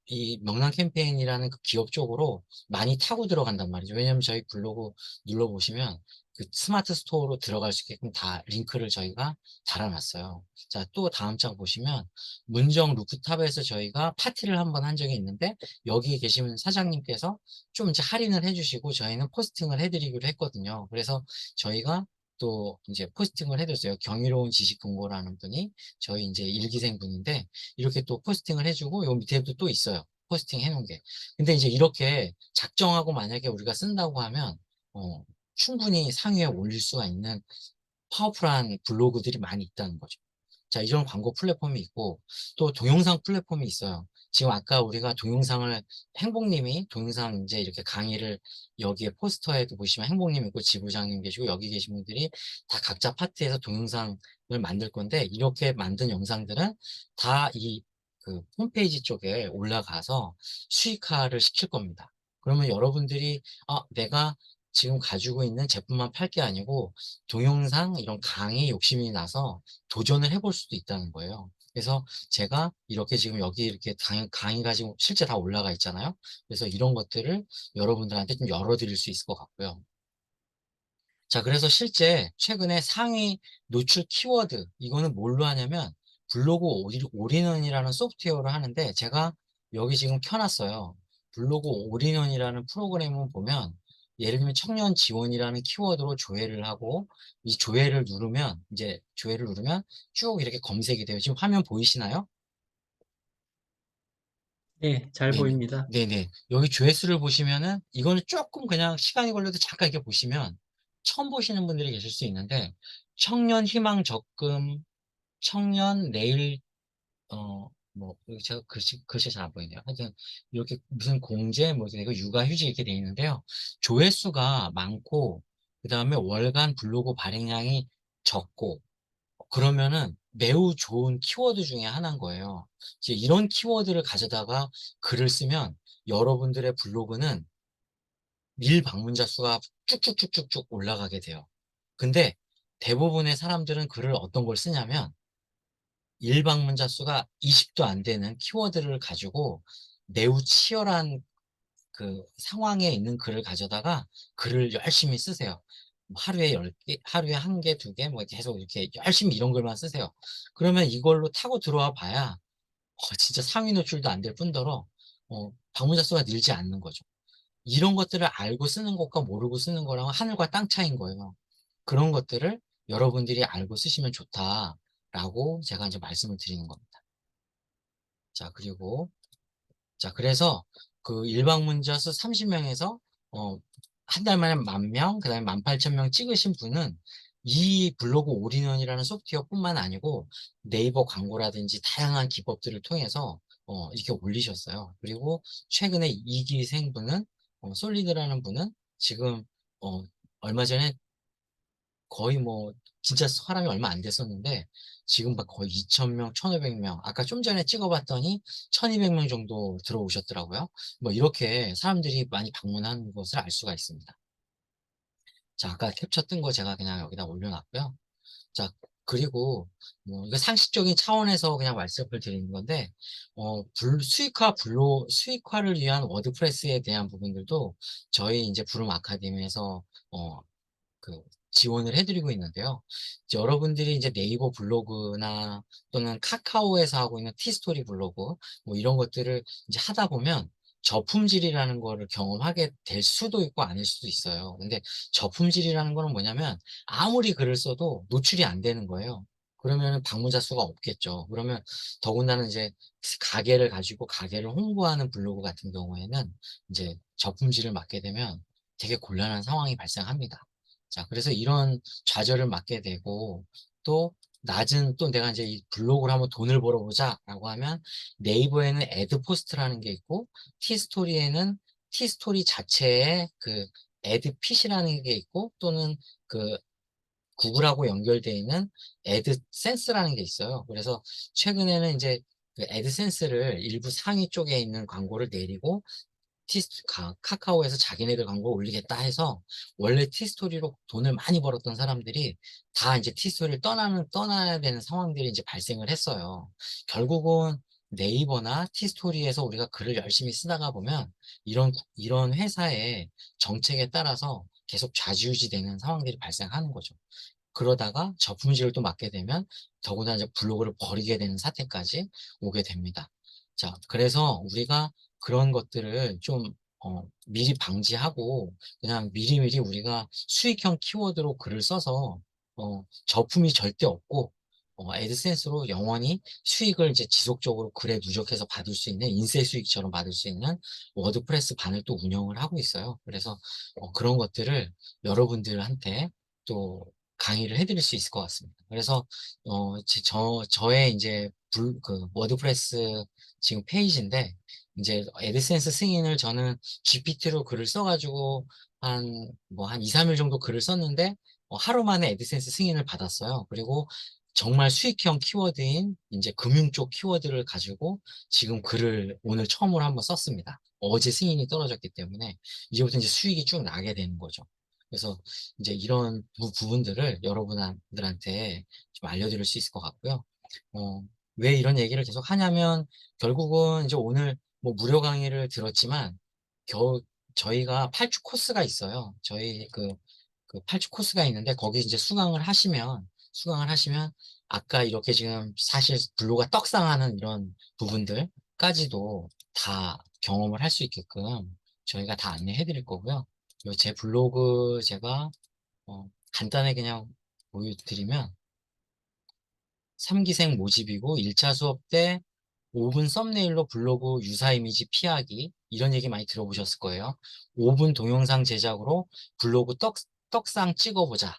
이 명랑 캠페인이라는 그 기업 쪽으로 많이 타고 들어간단 말이죠. 왜냐면 저희 블로그 눌러보시면 그 스마트 스토어로 들어갈 수 있게끔 다 링크를 저희가 달아놨어요. 자, 또 다음 장 보시면 문정 루프탑에서 저희가 파티를 한번 한 적이 있는데 여기 계시는 사장님께서 좀 이제 할인을 해주시고 저희는 포스팅을 해드리기로 했거든요. 그래서 저희가 또 이제 포스팅을 해줬어요. 경이로운 지식금고라는 분이 저희 이제 일기생 분인데 이렇게 또 포스팅을 해주고 요 밑에도 또 있어요. 포스팅 해놓은 게. 근데 이제 이렇게 작정하고 만약에 우리가 쓴다고 하면 충분히 상위에 올릴 수가 있는 파워풀한 블로그들이 많이 있다는 거죠. 자, 이런 광고 플랫폼이 있고 또 동영상 플랫폼이 있어요. 지금 아까 우리가 동영상을 행복님이 동영상 이제 이렇게 강의를 여기에 포스터에도 보시면 행복님 있고 지부장님 계시고 여기 계신 분들이 다 각자 파트에서 동영상을 만들 건데 이렇게 만든 영상들은 다 이 그 홈페이지 쪽에 올라가서 수익화를 시킬 겁니다. 그러면 여러분들이 내가 지금 가지고 있는 제품만 팔 게 아니고 동영상 이런 강의 욕심이 나서 도전을 해볼 수도 있다는 거예요. 그래서 제가 이렇게 지금 여기 이렇게 강의가 지금 실제 다 올라가 있잖아요. 그래서 이런 것들을 여러분들한테 좀 열어드릴 수 있을 것 같고요. 자, 그래서 실제 최근에 상위 노출 키워드, 이거는 뭘로 하냐면 블로그 올인원이라는 소프트웨어를 하는데 제가 여기 지금 켜놨어요. 블로그 올인원이라는 프로그램을 보면 예를 들면 청년 지원이라는 키워드로 조회를 하고 이 조회를 누르면 쭉 이렇게 검색이 돼요. 지금 화면 보이시나요? 네, 잘 네네. 보입니다. 네네. 여기 조회수를 보시면은 이거는 조금 그냥 시간이 걸려도 잠깐 이렇게 보시면 처음 보시는 분들이 계실 수 있는데 청년 희망 적금, 청년 내일 여기 제가 글씨 잘 안 보이네요. 하여튼 이렇게 무슨 공제 뭐 이렇게 육아 휴직 이렇게 돼 있는데요. 조회수가 많고 그다음에 월간 블로그 발행량이 적고 그러면은 매우 좋은 키워드 중에 하나인 거예요. 이제 이런 키워드를 가져다가 글을 쓰면 여러분들의 블로그는 밀 방문자 수가 쭉쭉쭉쭉쭉 올라가게 돼요. 근데 대부분의 사람들은 글을 어떤 걸 쓰냐면 일 방문자 수가 20도 안 되는 키워드를 가지고 매우 치열한 그 상황에 있는 글을 가져다가 글을 열심히 쓰세요. 뭐 하루에 10개, 하루에 1개, 2개, 뭐 계속 이렇게 열심히 이런 글만 쓰세요. 그러면 이걸로 타고 들어와 봐야, 진짜 상위 노출도 안 될 뿐더러, 방문자 수가 늘지 않는 거죠. 이런 것들을 알고 쓰는 것과 모르고 쓰는 거랑은 하늘과 땅 차이인 거예요. 그런 것들을 여러분들이 알고 쓰시면 좋다라고 제가 이제 말씀을 드리는 겁니다. 자, 그리고 자, 그래서 그 일방문자 수 30명에서 한 달 만에 10,000명, 그다음에 18,000명 찍으신 분은 이 블로그 올인원이라는 소프트웨어뿐만 아니고 네이버 광고라든지 다양한 기법들을 통해서 이렇게 올리셨어요. 그리고 최근에 이기생 분은 솔리드라는 분은 지금 어, 얼마 전에 거의 뭐 진짜 사람이 얼마 안 됐었는데 지금 막 거의 2,000명, 1,500명 아까 좀 전에 찍어봤더니 1,200명 정도 들어오셨더라고요. 뭐 이렇게 사람들이 많이 방문하는 것을 알 수가 있습니다. 자, 아까 캡처 뜬 거 제가 그냥 여기다 올려놨고요. 자, 그리고 뭐 이거 상식적인 차원에서 그냥 말씀을 드리는 건데 수익화를 위한 워드프레스에 대한 부분들도 저희 이제 부름 아카데미에서 어, 그 지원을 해드리고 있는데요. 이제 여러분들이 이제 네이버 블로그나 또는 카카오에서 하고 있는 티스토리 블로그 뭐 이런 것들을 이제 하다 보면 저품질이라는 거를 경험하게 될 수도 있고 아닐 수도 있어요. 근데 저품질이라는 거는 뭐냐면 아무리 글을 써도 노출이 안 되는 거예요. 그러면 방문자 수가 없겠죠. 그러면 더군다나 이제 가게를 가지고 가게를 홍보하는 블로그 같은 경우에는 이제 저품질을 맡게 되면 되게 곤란한 상황이 발생합니다. 자, 그래서 이런 좌절을 맞게 되고 또 내가 이제 이 블로그를 한번 돈을 벌어보자라고 하면 네이버에는 애드 포스트라는 게 있고 티스토리에는 티스토리 자체에 그 애드 핏이라는 게 있고 또는 그 구글하고 연결되어 있는 애드센스라는 게 있어요. 그래서 최근에는 이제 그 애드센스를 일부 상위 쪽에 있는 광고를 내리고 카카오에서 자기네들 광고 올리겠다 해서 원래 티스토리로 돈을 많이 벌었던 사람들이 다 이제 티스토리를 떠나야 되는 상황들이 이제 발생을 했어요. 결국은 네이버나 티스토리에서 우리가 글을 열심히 쓰다가 보면 이런 회사의 정책에 따라서 계속 좌지우지 되는 상황들이 발생하는 거죠. 그러다가 저품질을 또 맞게 되면 더구나 이제 블로그를 버리게 되는 사태까지 오게 됩니다. 자, 그래서 우리가 그런 것들을 좀 미리 방지하고 그냥 미리미리 우리가 수익형 키워드로 글을 써서 저품이 절대 없고, 애드센스로 영원히 수익을 이제 지속적으로 글에 누적해서 받을 수 있는 인쇄 수익처럼 받을 수 있는 워드프레스 반을 또 운영을 하고 있어요. 그래서 그런 것들을 여러분들한테 또 강의를 해드릴 수 있을 것 같습니다. 그래서 저의 이제 그 워드프레스 지금 페이지인데, 이제 애드센스 승인을 저는 GPT로 글을 써가지고 한 2, 3일 정도 글을 썼는데, 하루 만에 애드센스 승인을 받았어요. 그리고 정말 수익형 키워드인 이제 금융 쪽 키워드를 가지고 지금 글을 오늘 처음으로 한번 썼습니다. 어제 승인이 떨어졌기 때문에 이제부터 이제 수익이 쭉 나게 되는 거죠. 그래서 이제 이런 부분들을 여러분들한테 좀 알려드릴 수 있을 것 같고요. 어, 왜 이런 얘기를 계속 하냐면, 결국은 이제 오늘 뭐 무료 강의를 들었지만, 저희가 8주 코스가 있어요. 저희 그 8주 코스가 있는데, 거기 이제 수강을 하시면, 아까 이렇게 지금 사실 블로그가 떡상하는 이런 부분들까지도 다 경험을 할 수 있게끔 저희가 다 안내해 드릴 거고요. 그리고 제 블로그 제가 간단하게 그냥 보여드리면, 3기생 모집이고 1차 수업 때 5분 썸네일로 블로그 유사 이미지 피하기, 이런 얘기 많이 들어보셨을 거예요. 5분 동영상 제작으로 블로그 떡상 찍어보자.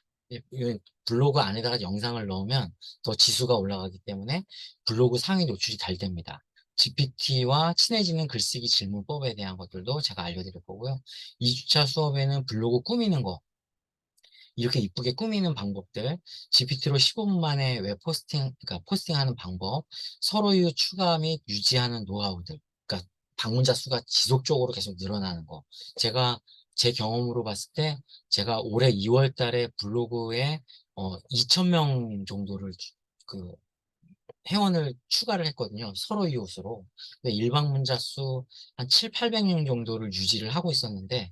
블로그 안에다가 영상을 넣으면 더 지수가 올라가기 때문에 블로그 상위 노출이 잘 됩니다. GPT와 친해지는 글쓰기 질문법에 대한 것들도 제가 알려드릴 거고요. 2주차 수업에는 블로그 꾸미는 거, 이렇게 이쁘게 꾸미는 방법들, GPT로 15분 만에 웹 포스팅, 그러니까 포스팅하는 방법, 서로 이유 추가 및 유지하는 노하우들, 그러니까 방문자 수가 지속적으로 계속 늘어나는 거. 제가 제 경험으로 봤을 때, 제가 올해 2월 달에 블로그에 2,000명 정도를 그 회원을 추가를 했거든요. 서로 이웃으로. 근데 일방문자 수 한 7, 800명 정도를 유지를 하고 있었는데,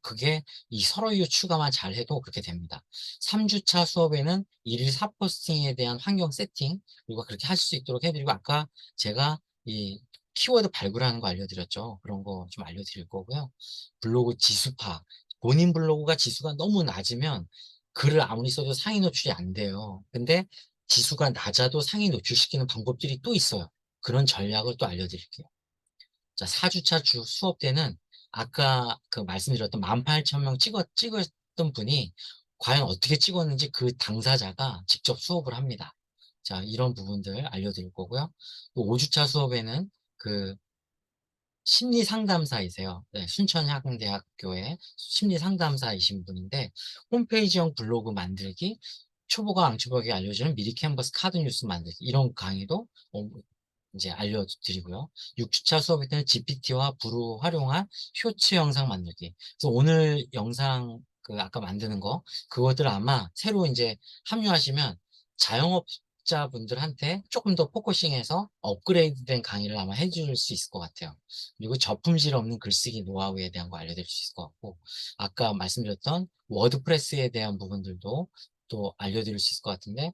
그게 이 서로 이웃 추가만 잘 해도 그렇게 됩니다. 3주차 수업에는 일일 4포스팅에 대한 환경 세팅, 그리고 그렇게 하실 수 있도록 해드리고, 아까 제가 이 키워드 발굴하는 거 알려드렸죠. 그런 거 좀 알려드릴 거고요. 블로그 지수파. 본인 블로그가 지수가 너무 낮으면 글을 아무리 써도 상위 노출이 안 돼요. 근데 지수가 낮아도 상위 노출시키는 방법들이 또 있어요. 그런 전략을 또 알려드릴게요. 자, 4주차 수업 때는 아까 그 말씀드렸던 18,000명 찍었던 분이 과연 어떻게 찍었는지 그 당사자가 직접 수업을 합니다. 자, 이런 부분들 알려드릴 거고요. 또 5주차 수업에는 그 심리 상담사이세요. 네, 순천향대학교의 심리 상담사이신 분인데, 홈페이지형 블로그 만들기, 초보가 앙초보에게 알려주는 미리 캔버스 카드 뉴스 만들기, 이런 강의도 이제 알려드리고요. 6주차 수업일 때는 GPT와 부루 활용한 쇼츠 영상 만들기. 그래서 오늘 영상 아까 만드는 거, 그것들 아마 새로 이제 합류하시면 자영업자분들한테 조금 더 포커싱해서 업그레이드된 강의를 아마 해줄 수 있을 것 같아요. 그리고 저품질 없는 글쓰기 노하우에 대한 거 알려드릴 수 있을 것 같고, 아까 말씀드렸던 워드프레스에 대한 부분들도 또 알려드릴 수 있을 것 같은데,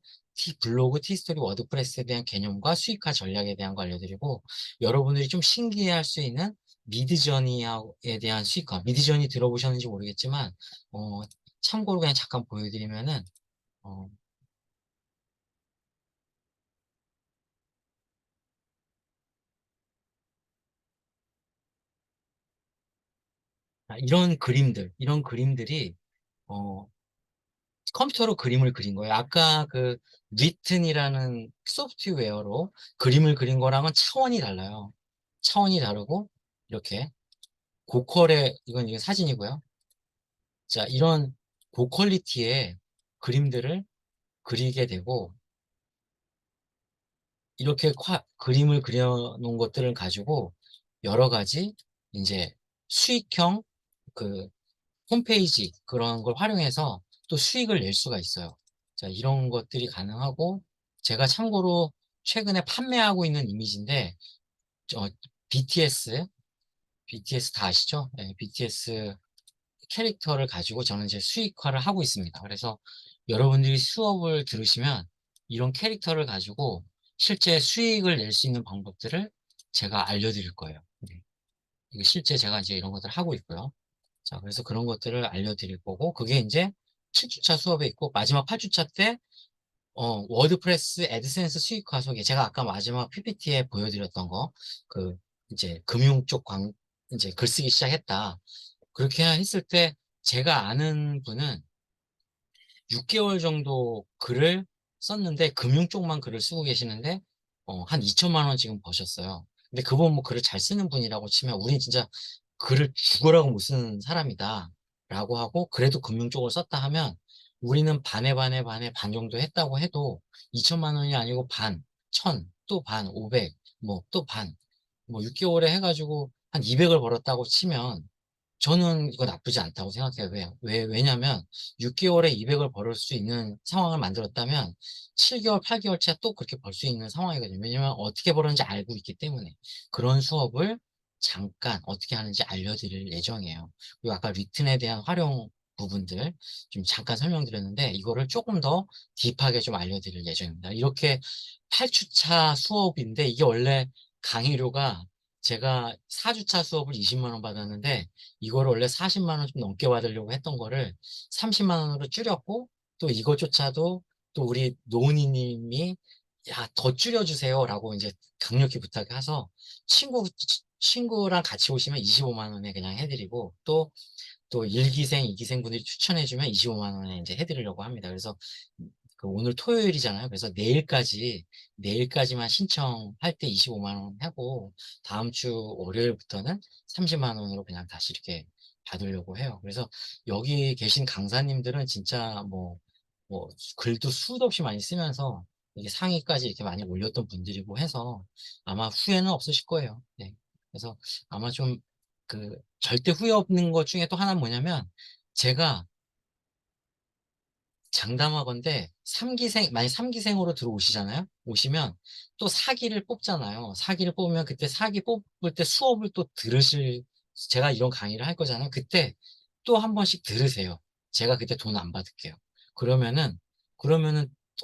블로그, 티스토리, 워드프레스에 대한 개념과 수익화 전략에 대한 거 알려드리고, 여러분들이 좀 신기해할 수 있는 미드저니에 대한 수익화. 미드저니 들어보셨는지 모르겠지만, 참고로 그냥 잠깐 보여드리면은, 어, 이런 그림들이, 어, 컴퓨터로 그림을 그린 거예요. 아까 그 리튼이라는 소프트웨어로 그림을 그린 거랑은 차원이 달라요. 차원이 다르고, 이렇게 이건 사진이고요. 자, 이런 고퀄리티의 그림들을 그리게 되고, 이렇게 그림을 그려놓은 것들을 가지고 여러 가지 이제 수익형 그 홈페이지 그런 걸 활용해서 또 수익을 낼 수가 있어요. 자, 이런 것들이 가능하고, 제가 참고로 최근에 판매하고 있는 이미지인데, 저 BTS 다 아시죠? 네, BTS 캐릭터를 가지고 저는 이제 수익화를 하고 있습니다. 그래서 여러분들이 수업을 들으시면 이런 캐릭터를 가지고 실제 수익을 낼 수 있는 방법들을 제가 알려드릴 거예요. 네. 이게 실제 제가 이제 이런 것들을 하고 있고요. 자, 그래서 그런 것들을 알려드릴 거고, 그게 이제 7주차 수업에 있고, 마지막 8주차 때 워드프레스 애드센스 수익 가속에 제가 아까 마지막 PPT에 보여드렸던 거, 그 이제 금융 쪽 이제 글쓰기 시작했다. 그렇게 했을 때 제가 아는 분은 6개월 정도 글을 썼는데 금융 쪽만 글을 쓰고 계시는데 한 2천만 원 지금 버셨어요. 근데 그분 뭐 글을 잘 쓰는 분이라고 치면 우린 진짜 글을 죽어라고 못 쓰는 사람이다 라고 하고 그래도 금융 쪽을 썼다 하면 우리는 반에 반 정도 했다고 해도 2천만 원이 아니고 반, 1,000, 또 반, 500, 뭐 또 반, 뭐 6개월에 해가지고 한 200을 벌었다고 치면 저는 이거 나쁘지 않다고 생각해요. 왜냐면 6개월에 200을 벌을 수 있는 상황을 만들었다면 7개월, 8개월치야 또 그렇게 벌 수 있는 상황이거든요. 왜냐면 어떻게 벌었는지 알고 있기 때문에 그런 수업을 잠깐 어떻게 하는지 알려드릴 예정이에요. 그리고 아까 리튼에 대한 활용 부분들 좀 잠깐 설명드렸는데 이거를 조금 더 딥하게 좀 알려드릴 예정입니다. 이렇게 8주차 수업인데 이게 원래 강의료가 제가 4주차 수업을 20만 원 받았는데 이거를 원래 40만 원 좀 넘게 받으려고 했던 거를 30만 원으로 줄였고 또 이것조차도 또 우리 노은이님이 야, 더 줄여주세요라고 이제 강력히 부탁해서 친구랑 같이 오시면 25만 원에 그냥 해드리고 또 1기생, 2기생 분들이 추천해주면 25만 원에 이제 해드리려고 합니다. 그래서 그 오늘 토요일이잖아요. 그래서 내일까지만 신청할 때 25만 원 하고 다음 주 월요일부터는 30만 원으로 그냥 다시 이렇게 받으려고 해요. 그래서 여기 계신 강사님들은 진짜 뭐 글도 수도 없이 많이 쓰면서 이게 상위까지 이렇게 많이 올렸던 분들이고 해서 아마 후회는 없으실 거예요. 네. 그래서 아마 좀 절대 후회 없는 것 중에 또 하나는 뭐냐면 제가 장담하건대 만약 3기생으로 들어오시잖아요. 오시면 또 4기를 뽑잖아요. 4기를 뽑으면 그때 4기 뽑을 때 수업을 또 제가 이런 강의를 할 거잖아요. 그때 또 한 번씩 들으세요. 제가 그때 돈 안 받을게요. 그러면은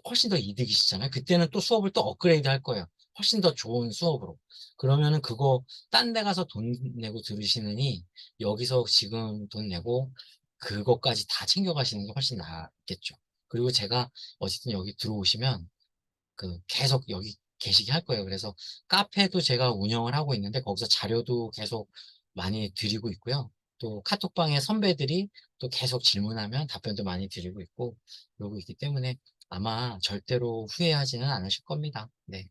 훨씬 더 이득이시잖아요. 그때는 또 수업을 또 업그레이드 할 거예요. 훨씬 더 좋은 수업으로. 그러면은 그거 딴 데 가서 돈 내고 들으시느니 여기서 지금 돈 내고 그것까지 다 챙겨가시는 게 훨씬 낫겠죠. 그리고 제가 어쨌든 여기 들어오시면 계속 여기 계시게 할 거예요. 그래서 카페도 제가 운영을 하고 있는데 거기서 자료도 계속 많이 드리고 있고요. 또 카톡방에 선배들이 또 계속 질문하면 답변도 많이 드리고 있고 그러고 있기 때문에 아마 절대로 후회하지는 않으실 겁니다. 네.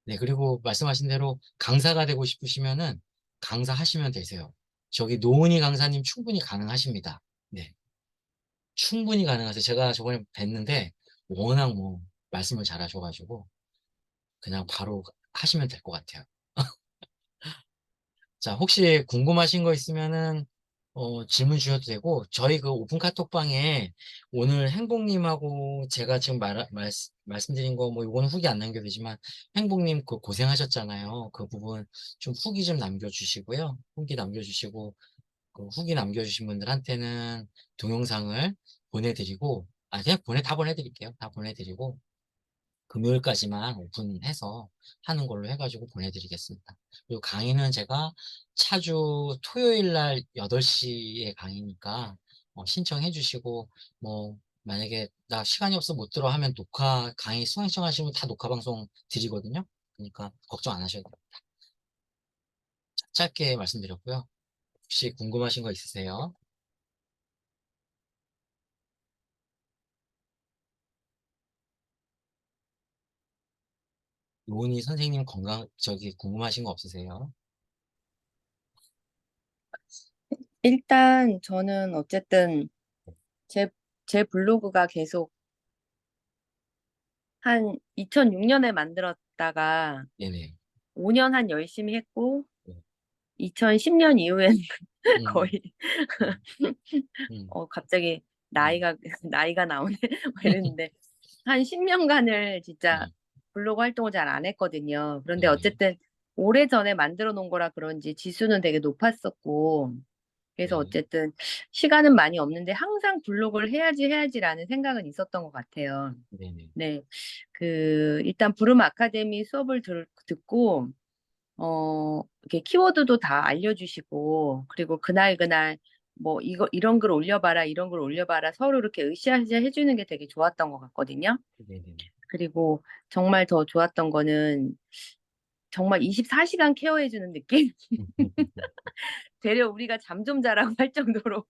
네, 그리고 말씀하신 대로 강사가 되고 싶으시면은 강사하시면 되세요. 저기 노은희 강사님 충분히 가능하십니다. 네. 충분히 가능하세요. 제가 저번에 뵀는데 워낙 말씀을 잘하셔가지고 그냥 바로 하시면 될 것 같아요. 자, 혹시 궁금하신 거 있으면은 질문 주셔도 되고 저희 그 오픈 카톡방에 오늘 행복님하고 제가 지금 말씀드린 거 이거는 후기 안 남겨도 되지만 행복님 그 고생하셨잖아요. 그 부분 좀 후기 좀 남겨주시고요. 후기 남겨주시고 그 후기 남겨주신 분들한테는 동영상을 보내드리고 그냥 다 보내드릴게요. 다 보내드리고 금요일까지만 오픈해서 하는 걸로 해가지고 보내드리겠습니다. 그리고 강의는 제가 차주 토요일 날 8시에 강의니까 신청해 주시고 만약에 나 시간이 없어 못 들어 하면 강의 신청하시면 다 녹화 방송 드리거든요. 그러니까 걱정 안 하셔도 됩니다. 짧게 말씀드렸고요. 혹시 궁금하신 거 있으세요? 노은희 선생님 궁금하신 거 없으세요? 일단 저는 어쨌든 제, 제 블로그가 계속 한 2006년에 만들었다가 네네. 5년 한 열심히 했고 네. 2010년 이후엔 거의 음, 갑자기 음, 나이가 나오네 뭐 이랬는데 한 10년간을 진짜 네, 블로그 활동을 잘 안 했거든요. 그런데 네, 어쨌든 오래전에 만들어 놓은 거라 그런지 지수는 되게 높았었고 그래서 네, 어쨌든 시간은 많이 없는데 항상 블로그를 해야지라는 생각은 있었던 것 같아요. 네, 네. 네. 일단 부름 아카데미 수업을 듣고, 이렇게 키워드도 다 알려주시고, 그리고 그날 뭐 이런 글 올려봐라, 이런 글 올려봐라 서로 이렇게 으쌰으쌰 해주는 게 되게 좋았던 것 같거든요. 네네. 그리고 정말 더 좋았던 거는 정말 24시간 케어해주는 느낌? 되려 우리가 잠 좀 자라고 할 정도로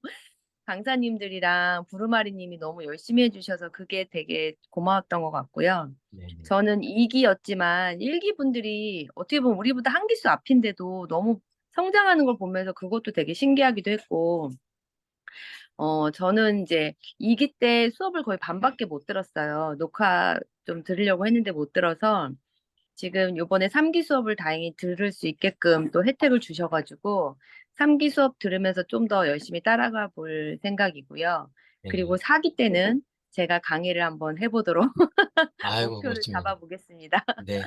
강사님들이랑 부르마리님이 너무 열심히 해주셔서 그게 되게 고마웠던 것 같고요. 네네. 저는 2기였지만 1기 분들이 어떻게 보면 우리보다 한 기수 앞인데도 너무 성장하는 걸 보면서 그것도 되게 신기하기도 했고, 저는 이제 2기 때 수업을 거의 반밖에 못 들었어요. 녹화 좀 들으려고 했는데 못 들어서 지금 요번에 3기 수업을 다행히 들을 수 있게끔 또 혜택을 주셔가지고 3기 수업 들으면서 좀 더 열심히 따라가 볼 생각이고요. 네네. 그리고 4기 때는 제가 강의를 한번 해보도록 아이고, 목표를 멋집니다. 잡아보겠습니다. 네,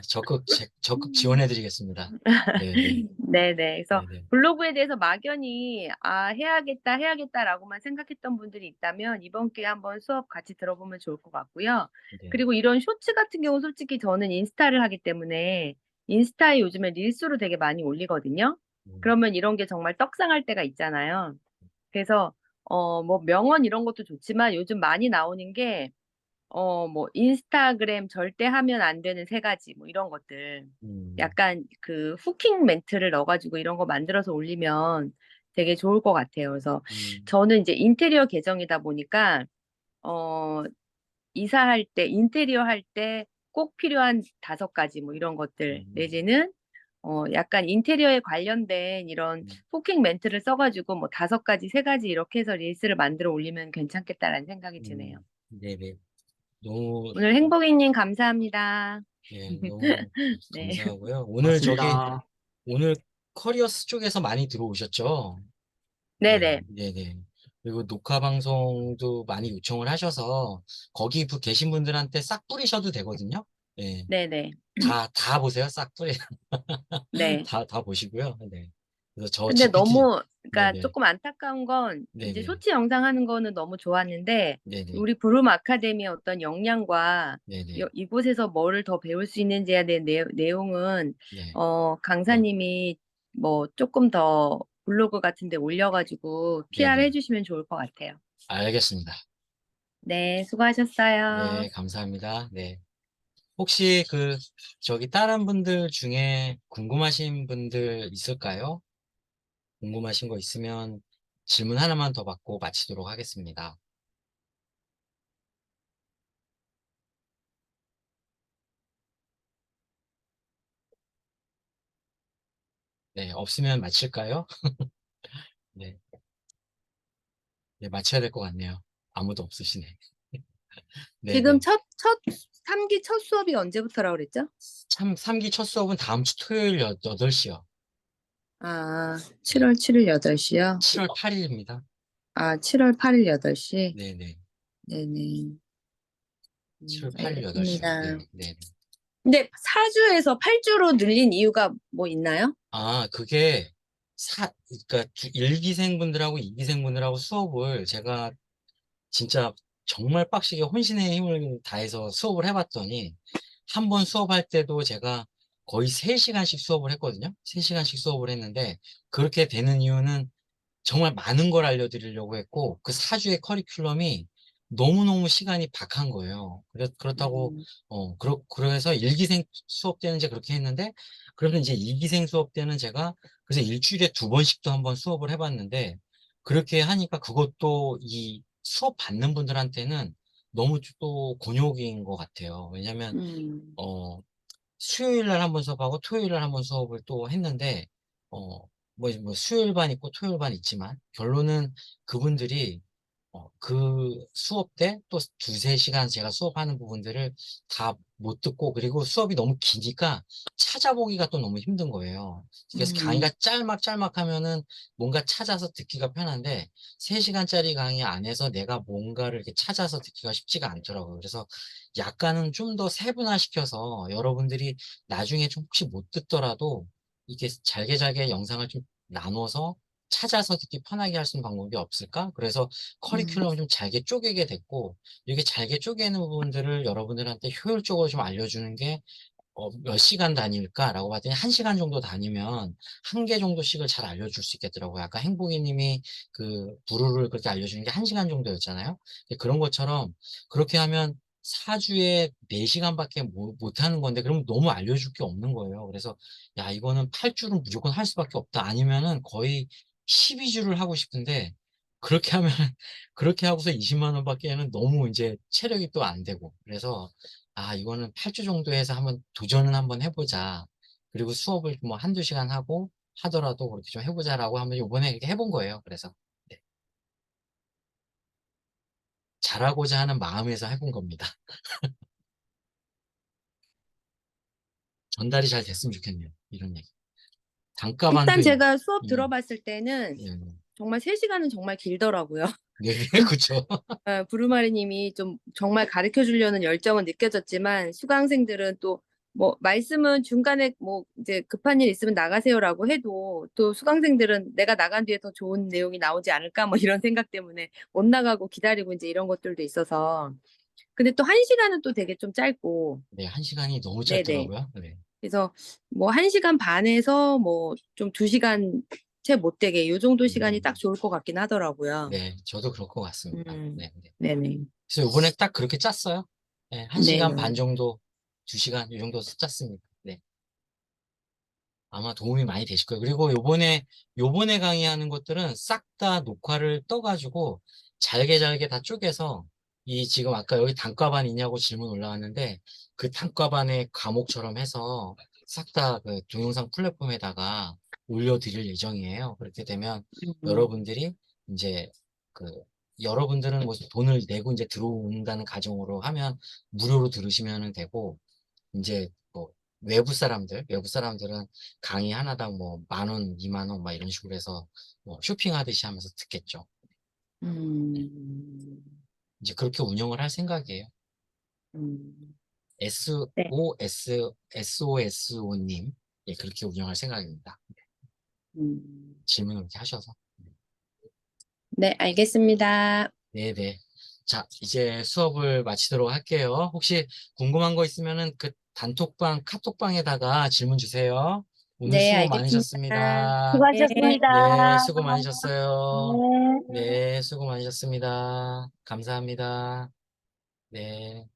적극 지원해드리겠습니다. 네네. 네네. 그래서 네네. 블로그에 대해서 막연히 해야겠다라고만 생각했던 분들이 있다면 이번 기회에 한번 수업 같이 들어보면 좋을 것 같고요. 네. 그리고 이런 쇼츠 같은 경우 솔직히 저는 인스타를 하기 때문에 인스타에 요즘에 릴스로 되게 많이 올리거든요. 그러면 이런 게 정말 떡상할 때가 있잖아요. 그래서 뭐 명언 이런 것도 좋지만 요즘 많이 나오는 게 뭐 인스타그램 절대 하면 안 되는 3가지 뭐 이런 것들. 음, 약간 그 후킹 멘트를 넣어 가지고 이런 거 만들어서 올리면 되게 좋을 것 같아요. 그래서 음, 저는 이제 인테리어 계정이다 보니까 어 이사할 때 인테리어 할 때 꼭 필요한 5가지 뭐 이런 것들 음, 내지는 약간 인테리어에 관련된 이런 음, 후킹 멘트를 써 가지고 뭐 5가지, 3가지 이렇게 해서 릴스를 만들어 올리면 괜찮겠다라는 생각이 드네요. 네네. 너무, 오늘 행복이님 감사합니다. 예, 너무 네. 감사하고요. 맞습니다. 오늘 커리어스 쪽에서 많이 들어오셨죠? 네, 네네. 네네. 그리고 녹화 방송도 많이 요청을 하셔서 거기 계신 분들한테 싹 뿌리셔도 되거든요. 예, 네네. 다 보세요. 싹 뿌리, 네. 다 보시고요. 네. 그래서 저 근데 GPT, 너무 그러니까 네네, 조금 안타까운 건 이제 네네, 쇼츠 영상 하는 거는 너무 좋았는데 네네, 우리 부름 아카데미의 어떤 역량과 네네, 이곳에서 뭐를 더 배울 수 있는지에 대한 내용은 네, 네, 강사님이 뭐 조금 더 블로그 같은 데 올려가지고 PR 네네. 해주시면 좋을 것 같아요. 알겠습니다. 네, 수고하셨어요. 네, 감사합니다. 네. 혹시 저기 다른 분들 중에 궁금하신 분들 있을까요? 궁금하신 거 있으면 질문 하나만 더 받고 마치도록 하겠습니다. 네, 없으면 마칠까요? 네, 네, 마쳐야 될 것 같네요. 아무도 없으시네. 지금 네네. 3기 첫 수업이 언제부터라고 그랬죠? 참, 3기 첫 수업은 다음 주 토요일 8시요. 아, 네, 7월 7일 8시요? 7월 8일입니다. 아, 7월 8일 8시? 네네. 네네. 7월 8일 8시요. 알겠습니다. 네, 네. 근데 4주에서 8주로 늘린 이유가 뭐 있나요? 아, 그게 그러니까 1기생분들하고 2기생분들하고 수업을 제가 진짜 정말 빡시게 혼신의 힘을 다해서 수업을 해봤더니 한 번 수업할 때도 제가 거의 3시간씩 수업을 했거든요. 3시간씩 수업을 했는데 그렇게 되는 이유는 정말 많은 걸 알려드리려고 했고 그 4주의 커리큘럼이 너무너무 시간이 박한 거예요. 그렇다고 음, 그래서 1기생 수업 때는 이제 그렇게 했는데 그러면 이제 2기생 수업 때는 제가 그래서 일주일에 2번씩도 한번 수업을 해봤는데 그렇게 하니까 그것도 이 수업 받는 분들한테는 너무 또 곤욕인 것 같아요. 왜냐하면 음, 어, 수요일 날 한 번 수업하고 토요일 날 한 번 수업을 또 했는데, 뭐 수요일 반 있고 토요일 반 있지만, 결론은 그분들이, 그 수업 때 또 두세 시간 제가 수업하는 부분들을 다 못 듣고, 그리고 수업이 너무 기니까 찾아보기가 또 너무 힘든 거예요. 그래서 강의가 음, 짤막 하면은 뭔가 찾아서 듣기가 편한데, 3시간짜리 강의 안에서 내가 뭔가를 이렇게 찾아서 듣기가 쉽지가 않더라고요. 그래서 약간은 좀 더 세분화시켜서 여러분들이 나중에 좀 혹시 못 듣더라도 이게 잘게 영상을 좀 나눠서 찾아서 듣기 편하게 할 수 있는 방법이 없을까? 그래서 음, 커리큘럼을 좀 잘게 쪼개게 됐고, 이렇게 잘게 쪼개는 부분들을 여러분들한테 효율적으로 좀 알려주는 게 몇 시간 다닐까라고 봤더니 1시간 정도 다니면 1개 정도씩을 잘 알려줄 수 있겠더라고요. 아까 행복이님이 그 부루를 그렇게 알려주는 게 1시간 정도였잖아요. 그런 것처럼 그렇게 하면 4주에 4시간밖에 못 하는 건데 그러면 너무 알려줄 게 없는 거예요. 그래서 야 이거는 8주는 무조건 할 수밖에 없다. 아니면은 거의 12주를 하고 싶은데 그렇게 하면 그렇게 하고서 20만 원밖에는 너무 이제 체력이 또 안 되고 그래서 아, 이거는 8주 정도 해서 한번 도전은 한번 해보자. 그리고 수업을 뭐 한두 시간 하고 하더라도 그렇게 좀 해보자라고 한번 이번에 이렇게 해본 거예요. 그래서 네. 잘하고자 하는 마음에서 해본 겁니다. 전달이 잘 됐으면 좋겠네요. 이런 얘기. 단가반도 일단 제가 수업 음, 들어봤을 때는 예, 정말 3시간은 정말 길더라고요. 네, 그렇죠. 부루마리님이 좀 정말 가르쳐 주려는 열정은 느껴졌지만 수강생들은 또 뭐 말씀은 중간에 뭐 이제 급한 일 있으면 나가세요라고 해도 또 수강생들은 내가 나간 뒤에 더 좋은 내용이 나오지 않을까 뭐 이런 생각 때문에 못 나가고 기다리고 이제 이런 것들도 있어서 근데 또 1시간은 또 되게 좀 짧고 네, 1시간이 너무 네네. 짧더라고요. 네, 그래서 뭐 1시간 반에서 뭐 좀 2시간 채 못 되게 요 정도 시간이 딱 좋을 것 같긴 하더라고요. 네, 저도 그럴 것 같습니다. 음, 네, 네. 네네. 그래서 이번에 딱 그렇게 짰어요. 네, 1시간 반 네네. 정도, 2시간 이 정도 짰습니다. 네. 아마 도움이 많이 되실 거예요. 그리고 요번에 강의하는 것들은 싹 다 녹화를 떠가지고 잘게 잘게 다 쪼개서 이 지금 아까 여기 단과반 있냐고 질문 올라왔는데 그 단과반의 과목처럼 해서 싹 다 그 동영상 플랫폼에다가 올려드릴 예정이에요. 그렇게 되면 음. 여러분들이 이제 그 여러분들은 뭐 돈을 내고 이제 들어온다는 가정으로 하면 무료로 들으시면 되고 이제 뭐 외부 사람들은 강의 하나당 뭐 10,000원, 20,000원 막 이런 식으로 해서 뭐 쇼핑하듯이 하면서 듣겠죠. 네. 음, 이제 그렇게 운영을 할 생각이에요. 네. SOSO님. 예, 그렇게 운영할 생각입니다. 질문을 이렇게 하셔서. 네, 알겠습니다. 네네. 자, 이제 수업을 마치도록 할게요. 혹시 궁금한 거 있으면은 그 단톡방, 카톡방에다가 질문 주세요. 오늘 네, 수고 알겠습니다. 많으셨습니다. 네. 수고하셨습니다. 네, 수고 많으셨어요. 네. 네, 수고 많으셨습니다. 감사합니다. 네,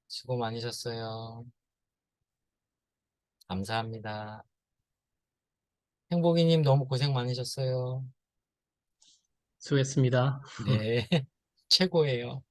수고 많으셨어요. 감사합니다. 행복이님 너무 고생 많으셨어요. 수고했습니다. 네, 최고예요.